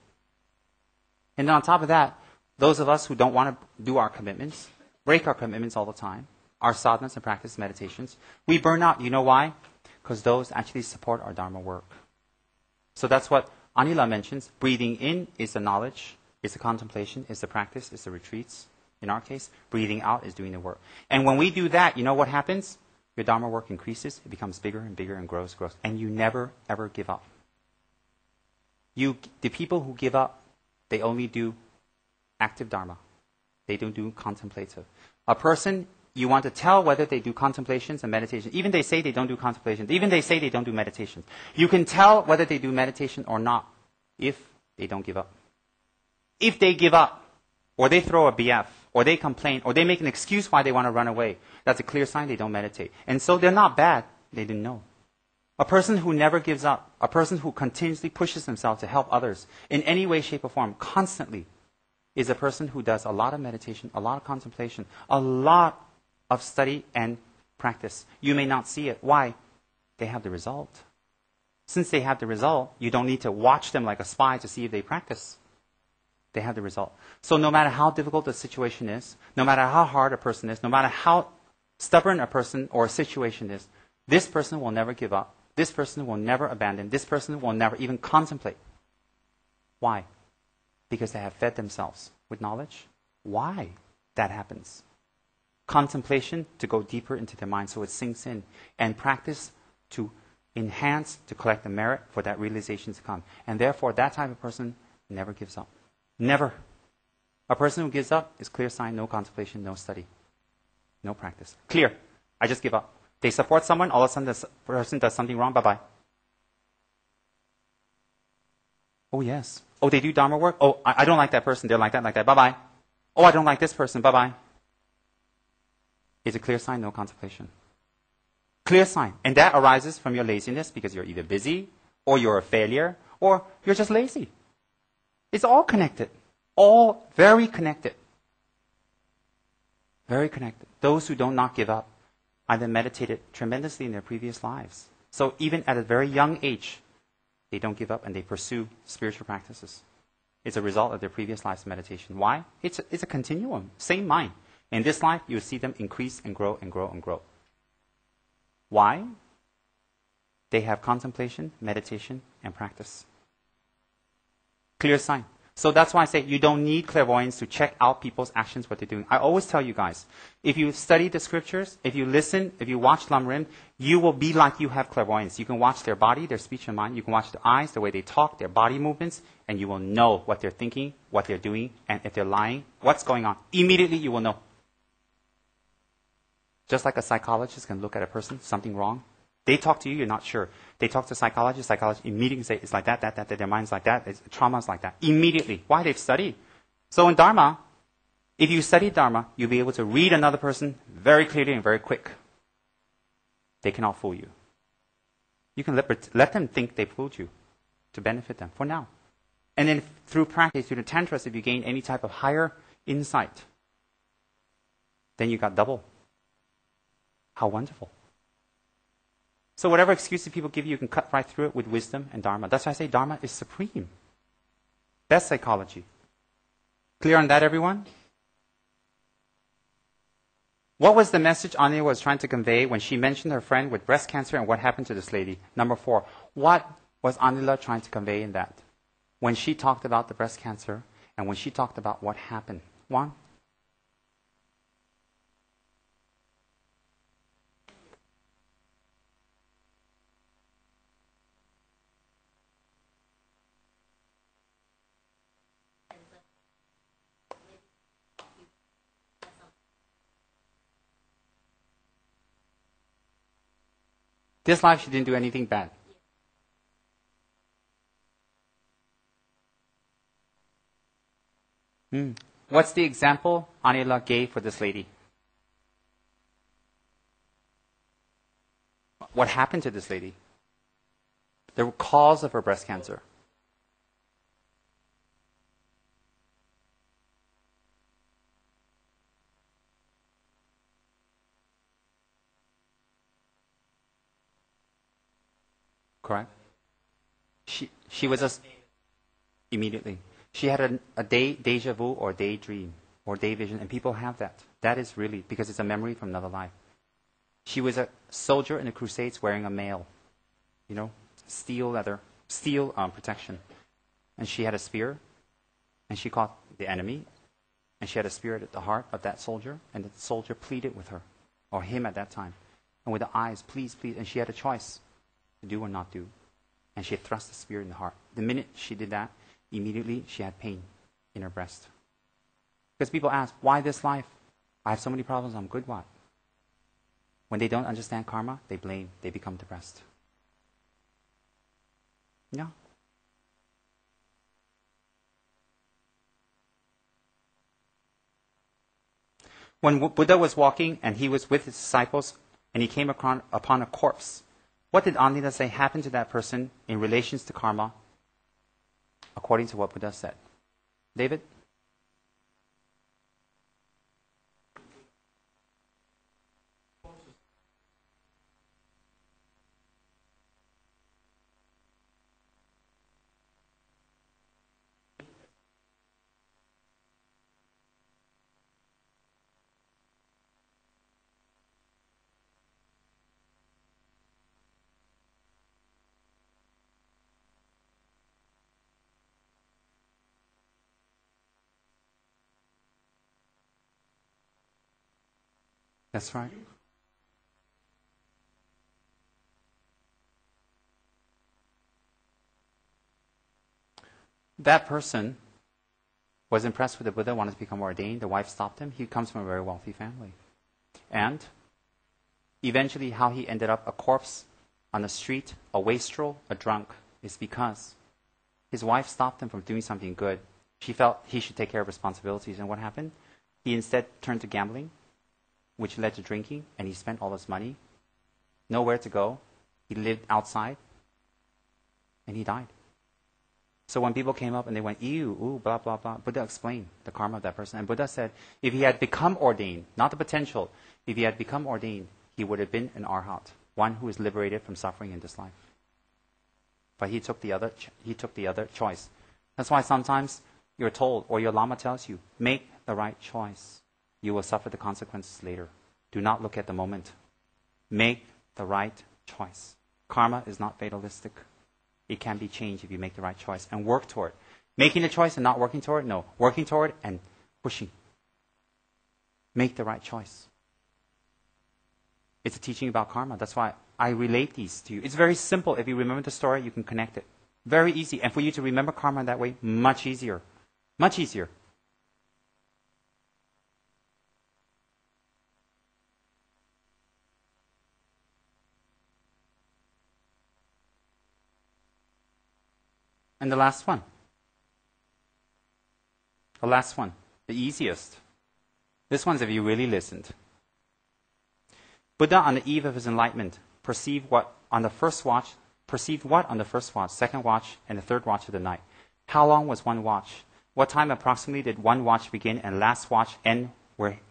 And then on top of that, those of us who don't want to do our commitments, break our commitments all the time, our sadhanas and practice meditations, we burn out. You know why? Because those actually support our Dharma work. So that's what Anila mentions. Breathing in is the knowledge, is the contemplation, is the practice, is the retreats. In our case, breathing out is doing the work. And when we do that, you know what happens? Your Dharma work increases, it becomes bigger and bigger and grows. And you never, ever give up. The people who give up, they only do active Dharma. They don't do contemplative. A person, you want to tell whether they do contemplations and meditation. Even they say they don't do contemplations. Even they say they don't do meditation. You can tell whether they do meditation or not if they don't give up. If they give up, or they throw a BF, or they complain, or they make an excuse why they want to run away, that's a clear sign they don't meditate. And so they're not bad. They didn't know. A person who never gives up, a person who continuously pushes themselves to help others in any way, shape, or form, constantly, is a person who does a lot of meditation, a lot of contemplation, a lot of study and practice. You may not see it. Why? They have the result. Since they have the result, you don't need to watch them like a spy to see if they practice. They have the result. So no matter how difficult the situation is, no matter how hard a person is, no matter how stubborn a person or a situation is, this person will never give up. This person will never abandon. This person will never even contemplate. Why? Because they have fed themselves with knowledge. Why that happens? Contemplation to go deeper into their mind so it sinks in. And practice to enhance, to collect the merit for that realization to come. And therefore, that type of person never gives up. Never. A person who gives up is clear sign, no contemplation, no study, no practice. Clear. I just give up. They support someone, all of a sudden the person does something wrong, bye-bye. Oh, yes. Oh, they do Dharma work? Oh, I don't like that person, they're like that, bye-bye. Oh, I don't like this person, bye-bye. It's a clear sign, no contemplation. Clear sign. And that arises from your laziness because you're either busy, or you're a failure, or you're just lazy. It's all connected. All very connected. Very connected. Those who do not give up either meditated tremendously in their previous lives. So even at a very young age, they don't give up, and they pursue spiritual practices. It's a result of their previous life's meditation. Why? It's a continuum, same mind. In this life, you see them increase and grow and grow and grow. Why? They have contemplation, meditation, and practice. Clear sign. So that's why I say you don't need clairvoyance to check out people's actions, what they're doing. I always tell you guys, if you study the scriptures, if you listen, if you watch Lam Rim, you will be like you have clairvoyance. You can watch their body, their speech and mind. You can watch their eyes, the way they talk, their body movements, and you will know what they're thinking, what they're doing, and if they're lying, what's going on. Immediately you will know. Just like a psychologist can look at a person, something wrong. They talk to you, you're not sure. They talk to a psychologist immediately say, it's like that, their mind's like that, trauma's like that. Immediately. Why? They've studied. So in Dharma, if you study Dharma, you'll be able to read another person very clearly and very quick. They cannot fool you. You can let them think they fooled you to benefit them for now. And then through practice, through the tantras, if you gain any type of higher insight, then you got double. How wonderful. So whatever excuses people give you can cut right through it with wisdom and Dharma. That's why I say Dharma is supreme. Best psychology. Clear on that, everyone? What was the message Anya was trying to convey when she mentioned her friend with breast cancer and what happened to this lady? Number 4. What was Anila trying to convey in that? When she talked about the breast cancer and when she talked about what happened. One. This life, she didn't do anything bad. What's the example Anila gave for this lady? What happened to this lady? The cause of her breast cancer. Correct? She was immediately. She had a deja vu or daydream or day vision, and people have that. That is really, because it's a memory from another life. She was a soldier in the Crusades wearing a mail, steel leather, steel protection. And she had a spear, and she caught the enemy, and she had a spear at the heart of that soldier, and the soldier pleaded with her, or him at that time. And with the eyes, please, please, and she had a choice to do or not do. And she had thrust the spear in the heart. The minute she did that, immediately she had pain in her breast. Because people ask, why this life? I have so many problems, I'm good, what? When they don't understand karma, they blame, they become depressed. Yeah. When Buddha was walking and he was with his disciples and he came upon a corpse, what did Anila say happened to that person in relations to karma, according to what Buddha said? David? That's right. That person was impressed with the Buddha, wanted to become ordained. The wife stopped him. He comes from a very wealthy family. And eventually how he ended up a corpse on the street, a wastrel, a drunk, is because his wife stopped him from doing something good. She felt he should take care of responsibilities. And what happened? He instead turned to gambling, which led to drinking, and he spent all his money. Nowhere to go. He lived outside, and he died. So when people came up and they went, ew, ooh, blah, blah, blah, Buddha explained the karma of that person. And Buddha said, if he had become ordained, not the potential, if he had become ordained, he would have been an arhat, one who is liberated from suffering in this life. but he took the other choice. That's why sometimes you're told, or your Lama tells you, make the right choice. You will suffer the consequences later. Do not look at the moment. Make the right choice. Karma is not fatalistic. It can be changed if you make the right choice and work toward it. Making the choice and not working toward it? No. Working toward it and pushing. Make the right choice. It's a teaching about karma. That's why I relate these to you. It's very simple. If you remember the story, you can connect it. Very easy. And for you to remember karma that way, much easier. Much easier. And the last one. The last one. The easiest. This one's if you really listened. Buddha on the eve of his enlightenment perceived what on the first watch, second watch, and the third watch of the night. How long was one watch? What time approximately did one watch begin and last watch end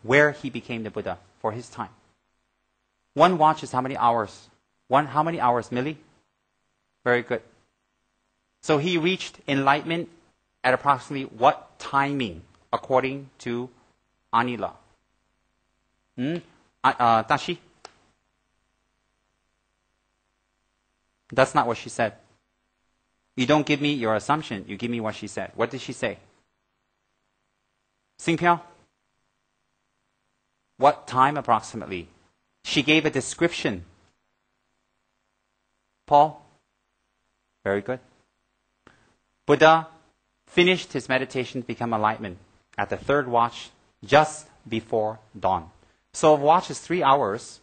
where he became the Buddha for his time? One watch is how many hours? How many hours, Millie? Very good. So he reached enlightenment at approximately what timing, according to Anila? Tashi? That's not what she said. You don't give me your assumption, you give me what she said. What did she say? Singpiao? What time approximately? She gave a description. Paul? Very good. Buddha finished his meditation to become enlightenment at the third watch just before dawn. So if watch is 3 hours,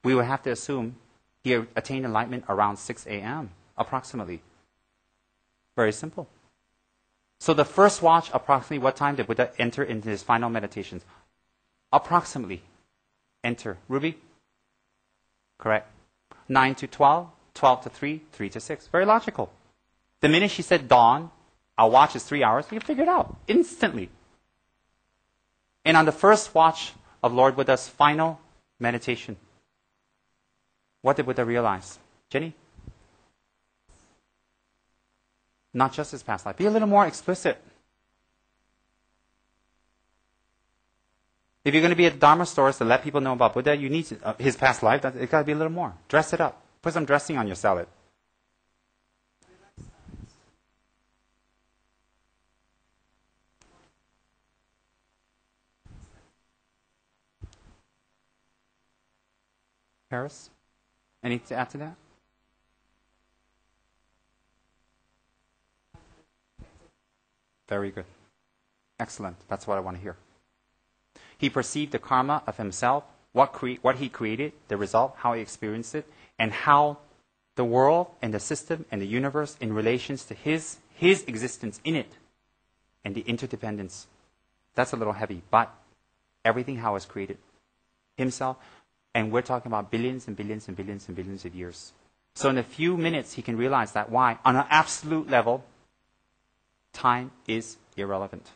we would have to assume he attained enlightenment around 6 a.m. approximately. Very simple. So the first watch, approximately what time did Buddha enter into his final meditations? Approximately. Enter. Ruby? Correct. 9 to 12, 12 to 3, 3 to 6. Very logical. The minute she said dawn, our watch is 3 hours, you can figure it out instantly. And on the first watch of Lord Buddha's final meditation, what did Buddha realize? Jenny? Not just his past life. Be a little more explicit. If you're going to be at Dharma stores to let people know about Buddha, you need his past life. It's got to be a little more. Dress it up. Put some dressing on your salad. Paris? Anything to add to that? Very good. Excellent. That's what I want to hear. He perceived the karma of himself, what he created, the result, how he experienced it, and how the world and the system and the universe in relations to his existence in it and the interdependence. That's a little heavy, but everything how it's created. Himself, and we're talking about billions and billions and billions and billions of years. So in a few minutes, he can realize that why, on an absolute level, time is irrelevant.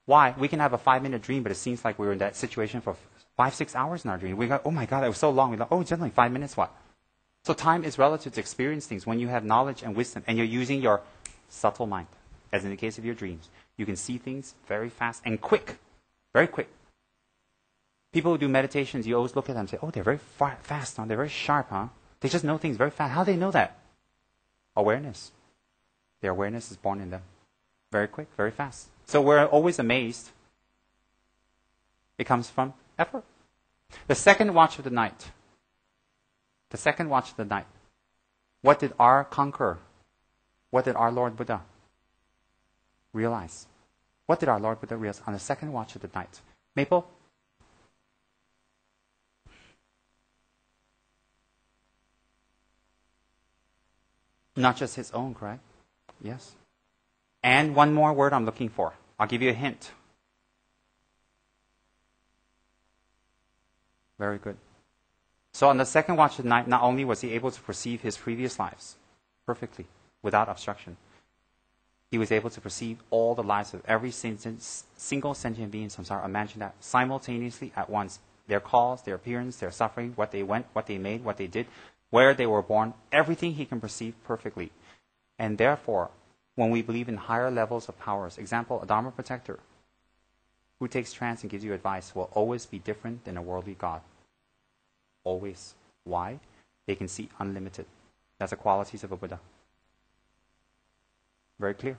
Why? We can have a 5-minute dream, but it seems like we were in that situation for 5-6 hours in our dream. We go, oh my God, that was so long. We go, oh, it's only 5 minutes, what? So time is relative to experience things. When you have knowledge and wisdom, and you're using your subtle mind, as in the case of your dreams, you can see things very fast and quick, very quick. People who do meditations, you always look at them and say, oh, they're very fast, huh? They're very sharp, huh? They just know things very fast. How do they know that? Awareness. Their awareness is born in them. Very quick, very fast. So we're always amazed. It comes from effort. The second watch of the night. The second watch of the night. What did our conqueror, what did our Lord Buddha realize? What did our Lord Buddha realize on the second watch of the night? Maple? Not just his own, correct? Yes. And one more word I'm looking for. I'll give you a hint. Very good. So on the second watch of the night, not only was he able to perceive his previous lives perfectly, without obstruction, he was able to perceive all the lives of every single sentient being in samsara. Imagine that simultaneously at once. Their cause, their appearance, their suffering, what they went, what they made, what they did, where they were born, everything he can perceive perfectly. And therefore, when we believe in higher levels of powers, example, a Dharma protector who takes trance and gives you advice will always be different than a worldly god. Always. Why? They can see unlimited. That's the qualities of a Buddha. Very clear.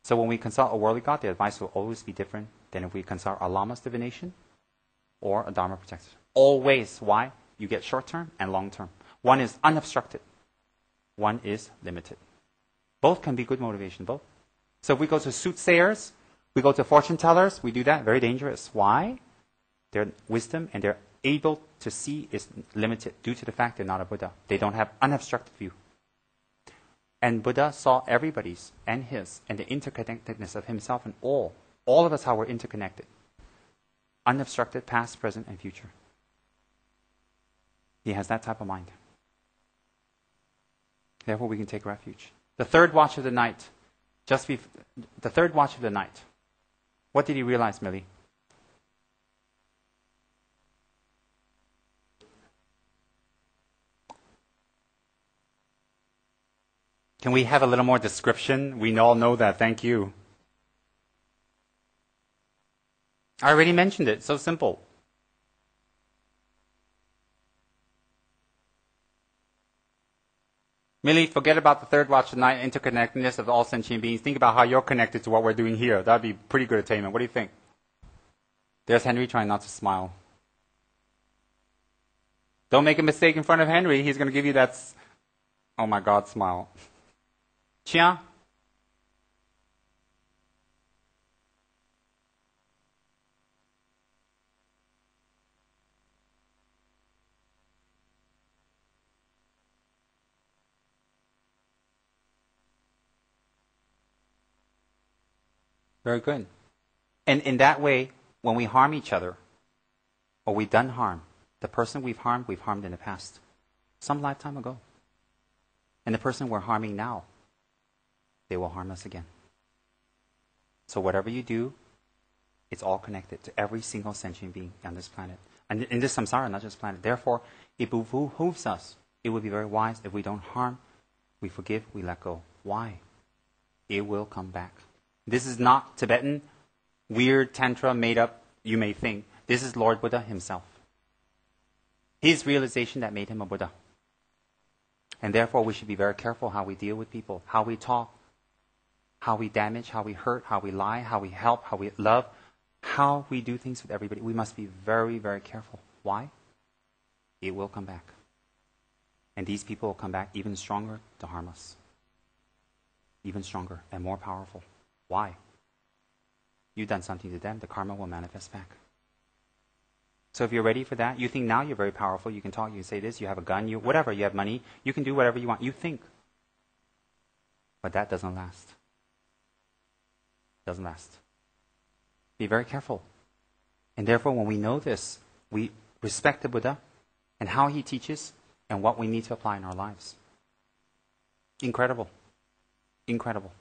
So when we consult a worldly god, the advice will always be different than if we consult a Lama's divination or a Dharma protector. Always. Why? You get short-term and long-term. One is unobstructed. One is limited. Both can be good motivation, both. So if we go to soothsayers, we go to fortune tellers, we do that, very dangerous. Why? Their wisdom and their able to see is limited due to the fact they're not a Buddha. They don't have unobstructed view. And Buddha saw everybody's and his and the interconnectedness of himself and all of us, how we're interconnected. Unobstructed, past, present, and future. He has that type of mind. Therefore, we can take refuge. The third watch of the night. The third watch of the night. What did he realize, Millie? Can we have a little more description? We all know that. Thank you. I already mentioned it. So simple. Millie, forget about the third watch of the night, interconnectedness of all sentient beings. Think about how you're connected to what we're doing here. That would be pretty good attainment. What do you think? There's Henry trying not to smile. Don't make a mistake in front of Henry. He's going to give you that, oh my God, smile. Chia? Very good. And in that way, when we harm each other, or we've done harm, the person we've harmed in the past, some lifetime ago. And the person we're harming now, they will harm us again. So whatever you do, it's all connected to every single sentient being on this planet. And in this samsara, not just planet. Therefore, it behooves us. It would be very wise if we don't harm, we forgive, we let go. Why? It will come back. This is not Tibetan, weird tantra made up, you may think. This is Lord Buddha himself. His realization that made him a Buddha. And therefore we should be very careful how we deal with people, how we talk, how we damage, how we hurt, how we lie, how we help, how we love, how we do things with everybody. We must be very, very careful. Why? It will come back. And these people will come back even stronger to harm us. Even stronger and more powerful. Why? You've done something to them, the karma will manifest back. So if you're ready for that, you think now you're very powerful, you can talk, you can say this, you have a gun, you whatever, you have money, you can do whatever you want, you think. But that doesn't last. Doesn't last. Be very careful. And therefore, when we know this, we respect the Buddha and how he teaches and what we need to apply in our lives. Incredible. Incredible.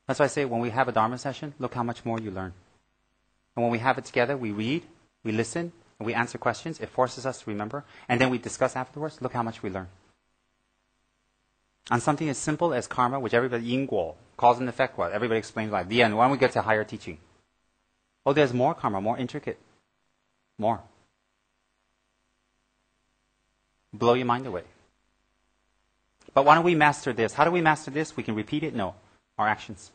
That's why I say when we have a Dharma session, look how much more you learn. And when we have it together, we read, we listen, and we answer questions. It forces us to remember. And then we discuss afterwards. Look how much we learn. On something as simple as karma, which everybody, yin guo, cause and effect, what everybody explains like the end. Why don't we get to higher teaching? Oh, there's more karma, more intricate. More. Blow your mind away. But why don't we master this? How do we master this? We can repeat it? No. Our actions.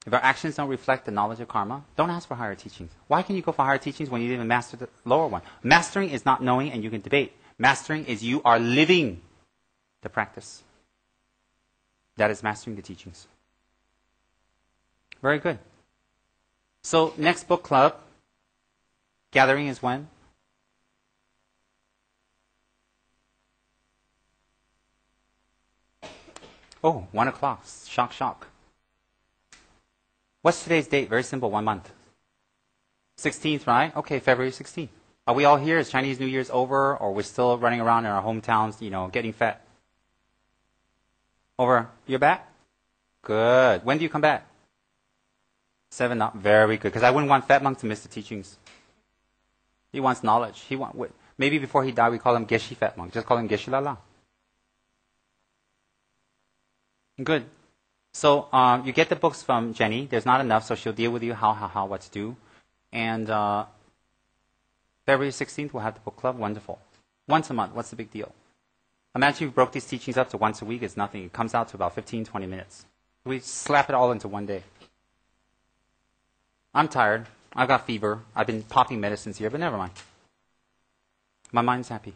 If our actions don't reflect the knowledge of karma, don't ask for higher teachings. Why can you go for higher teachings when you didn't even master the lower one? Mastering is not knowing and you can debate. Mastering is you are living the practice. That is mastering the teachings. Very good. So next book club gathering is when? Oh, 1 o'clock. Shock, shock. What's today's date? Very simple, 1 month. 16th, right? Okay, February 16th. Are we all here? Is Chinese New Year's over? Or we're still running around in our hometowns, getting fat? Over. You're back? Good. When do you come back? 7, not very good. Because I wouldn't want Fat Monk to miss the teachings. He wants knowledge. Maybe before he died, we call him Geshe Fat Monk. Just call him Geshe Lala. Good. So you get the books from Jenny. There's not enough, so she'll deal with you how, what to do. And February 16th, we'll have the book club. Wonderful. Once a month. What's the big deal? Imagine you broke these teachings up to once a week. It's nothing. It comes out to about 15, 20 minutes. We slap it all into one day. I'm tired. I've got fever. I've been popping medicines here, but never mind. My mind's happy.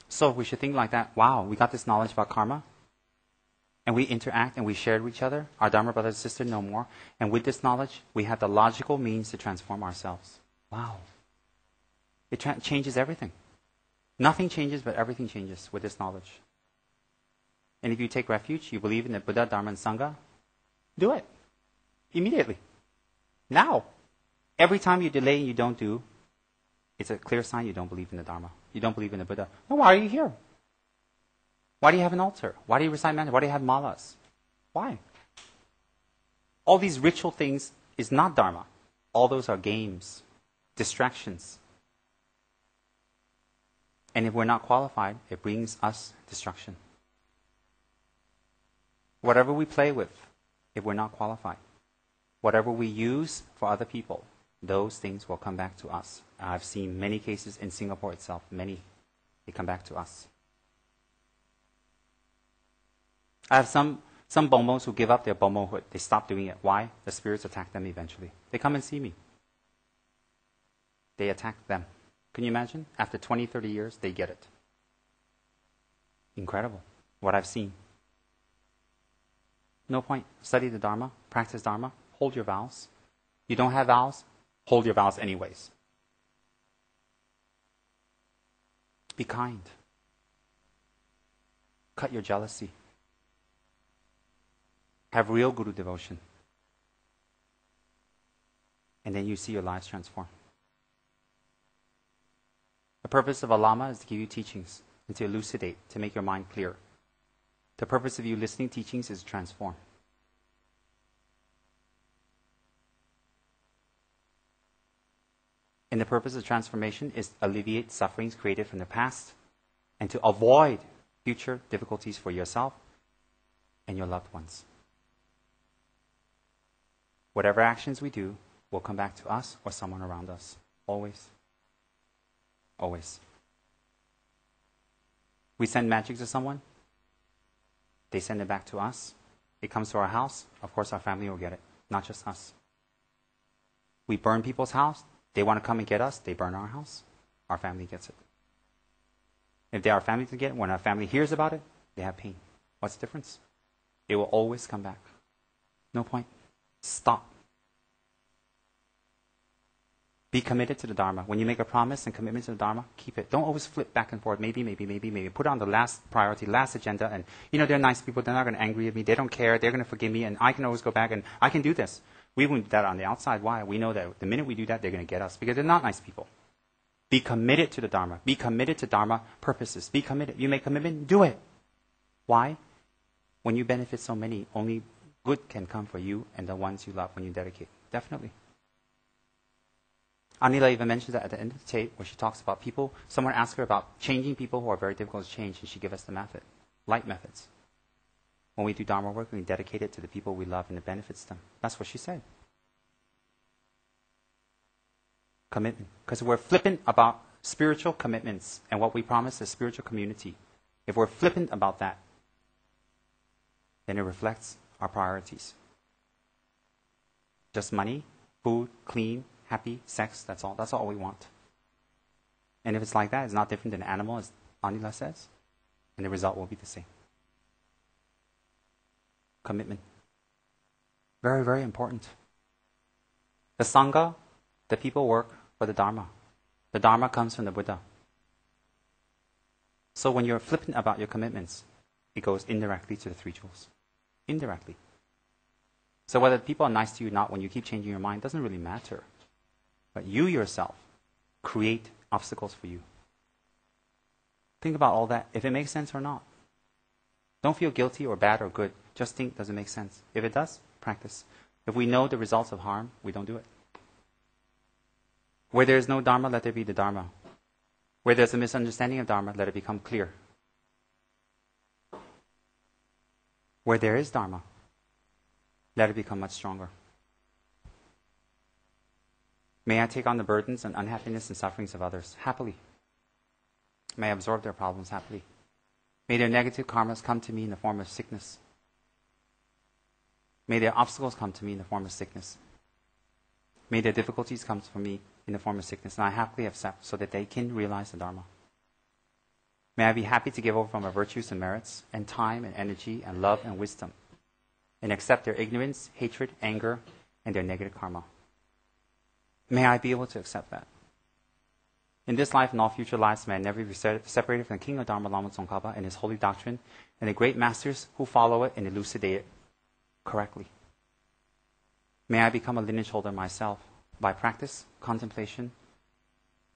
So we should think like that. Wow, we got this knowledge about karma. And we interact and we share with each other. Our Dharma brother and sister know more. And with this knowledge, we have the logical means to transform ourselves. Wow. It changes everything. Nothing changes, but everything changes with this knowledge. And if you take refuge, you believe in the Buddha, Dharma, and Sangha, do it. Immediately. Now. Every time you delay and you don't do, it's a clear sign you don't believe in the Dharma. You don't believe in the Buddha. No, why are you here? Why do you have an altar? Why do you recite mantras? Why do you have malas? Why? All these ritual things is not Dharma. All those are games, distractions. And if we're not qualified, it brings us destruction. Whatever we play with, if we're not qualified, whatever we use for other people, those things will come back to us. I've seen many cases in Singapore itself. Many, they come back to us. I have some bombos who give up their bombohood. They stop doing it. Why? The spirits attack them eventually. They come and see me. They attack them. Can you imagine? After 20, 30 years, they get it. Incredible. What I've seen. No point. Study the Dharma. Practice Dharma. Hold your vows. You don't have vows? Hold your vows anyways. Be kind. Cut your jealousy. Have real Guru devotion. And then you see your lives transform. The purpose of a Lama is to give you teachings and to elucidate, to make your mind clear. The purpose of you listening teachings is to transform. And the purpose of transformation is to alleviate sufferings created from the past and to avoid future difficulties for yourself and your loved ones. Whatever actions we do will come back to us or someone around us. Always. Always. We send magic to someone. They send it back to us. It comes to our house. Of course, our family will get it. Not just us. We burn people's house. They want to come and get us. They burn our house. Our family gets it. If they are family to get it, when our family hears about it, they have pain. What's the difference? It will always come back. No point. Stop. Be committed to the Dharma. When you make a promise and commitment to the Dharma, keep it. Don't always flip back and forth. Maybe. Put it on the last priority, last agenda. And, they're nice people. They're not going to angry at me. They don't care. They're going to forgive me. And I can always go back and I can do this. We won't do that on the outside. Why? We know that the minute we do that, they're going to get us. Because they're not nice people. Be committed to the Dharma. Be committed to Dharma purposes. Be committed. You make commitment, do it. Why? When you benefit so many, only good can come for you and the ones you love when you dedicate. Definitely. Anila even mentions that at the end of the tape where she talks about people. Someone asked her about changing people who are very difficult to change, and she gave us the method. Light methods. When we do Dharma work, we dedicate it to the people we love and it benefits them. That's what she said. Commitment. Because we're flippant about spiritual commitments and what we promise the spiritual community. If we're flippant about that, then it reflects our priorities. Just money, food, clean, happy, sex, that's all. That's all we want. And if it's like that, it's not different than an animal, as Anila says. And the result will be the same. Commitment. Very, very important. The Sangha, the people work for the Dharma. The Dharma comes from the Buddha. So when you're flippant about your commitments, it goes indirectly to the three jewels. Indirectly. So whether people are nice to you or not, when you keep changing your mind, doesn't really matter. But you yourself create obstacles for you. Think about all that, if it makes sense or not. Don't feel guilty or bad or good. Just think, does it make sense? If it does, practice. If we know the results of harm, we don't do it. Where there is no Dharma, let there be the Dharma. Where there's a misunderstanding of Dharma, let it become clear. Where there is Dharma, let it become much stronger. May I take on the burdens and unhappiness and sufferings of others happily. May I absorb their problems happily. May their negative karmas come to me in the form of sickness. May their obstacles come to me in the form of sickness. May their difficulties come to me in the form of sickness, and I happily accept so that they can realize the Dharma. May I be happy to give over from my virtues and merits, and time and energy and love and wisdom, and accept their ignorance, hatred, anger, and their negative karma. May I be able to accept that. In this life and all future lives, may I never be separated from the King of Dharma, Lama Tsongkhapa, and his holy doctrine, and the great masters who follow it and elucidate it correctly. May I become a lineage holder myself by practice, contemplation,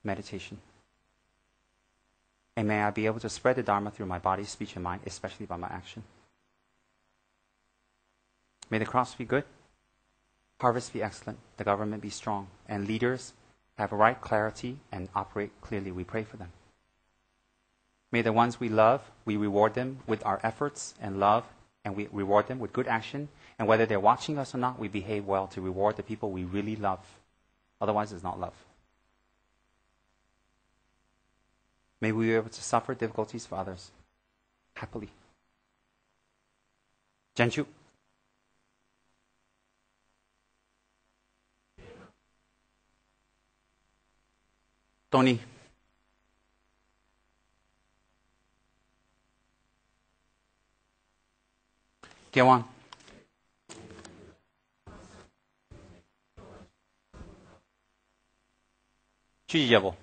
meditation. And may I be able to spread the Dharma through my body, speech, and mind, especially by my action. May the crops be good, harvest be excellent, the government be strong, and leaders have right clarity and operate clearly. We pray for them. May the ones we love, we reward them with our efforts and love, and we reward them with good action. And whether they're watching us or not, we behave well to reward the people we really love. Otherwise, it's not love. May we be able to suffer difficulties for others happily. Genchu. Tony. Gyewan. 취지자보.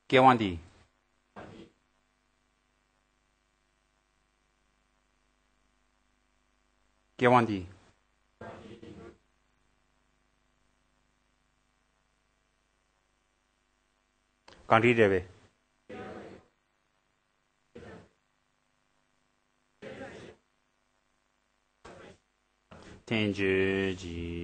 Gyewan-di. Gyewan-di. Ganri-rebe. Tenjuji.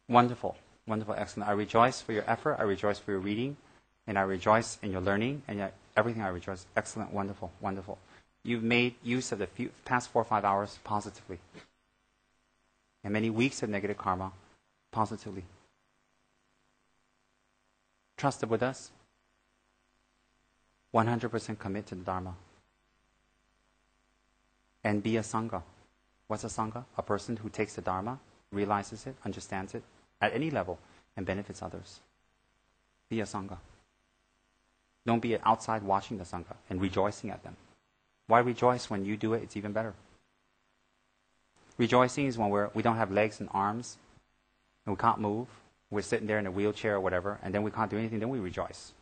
Wonderful, wonderful, excellent. I rejoice for your effort, I rejoice for your reading, and I rejoice in your learning, and everything I rejoice. Excellent, wonderful, wonderful. You've made use of the past 4 or 5 hours positively. And many weeks of negative karma positively. Trust the Buddhas. 100% commit to the Dharma. And be a Sangha. What's a Sangha? A person who takes the Dharma, realizes it, understands it, at any level, and benefits others. Be a Sangha. Don't be outside watching the Sangha and rejoicing at them. Why rejoice when you do it? It's even better. Rejoicing is when we don't have legs and arms, and we can't move. We're sitting there in a wheelchair or whatever, and then we can't do anything, then we rejoice.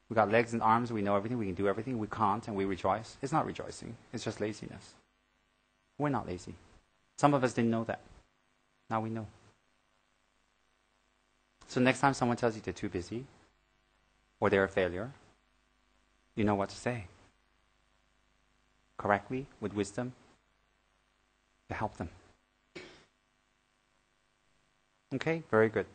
We got legs and arms, we know everything, we can do everything, we can't, and we rejoice. It's not rejoicing, it's just laziness. We're not lazy. Some of us didn't know that. Now we know. So next time someone tells you they're too busy, or they're a failure, you know what to say. Correctly, with wisdom, to help them. Okay, very good.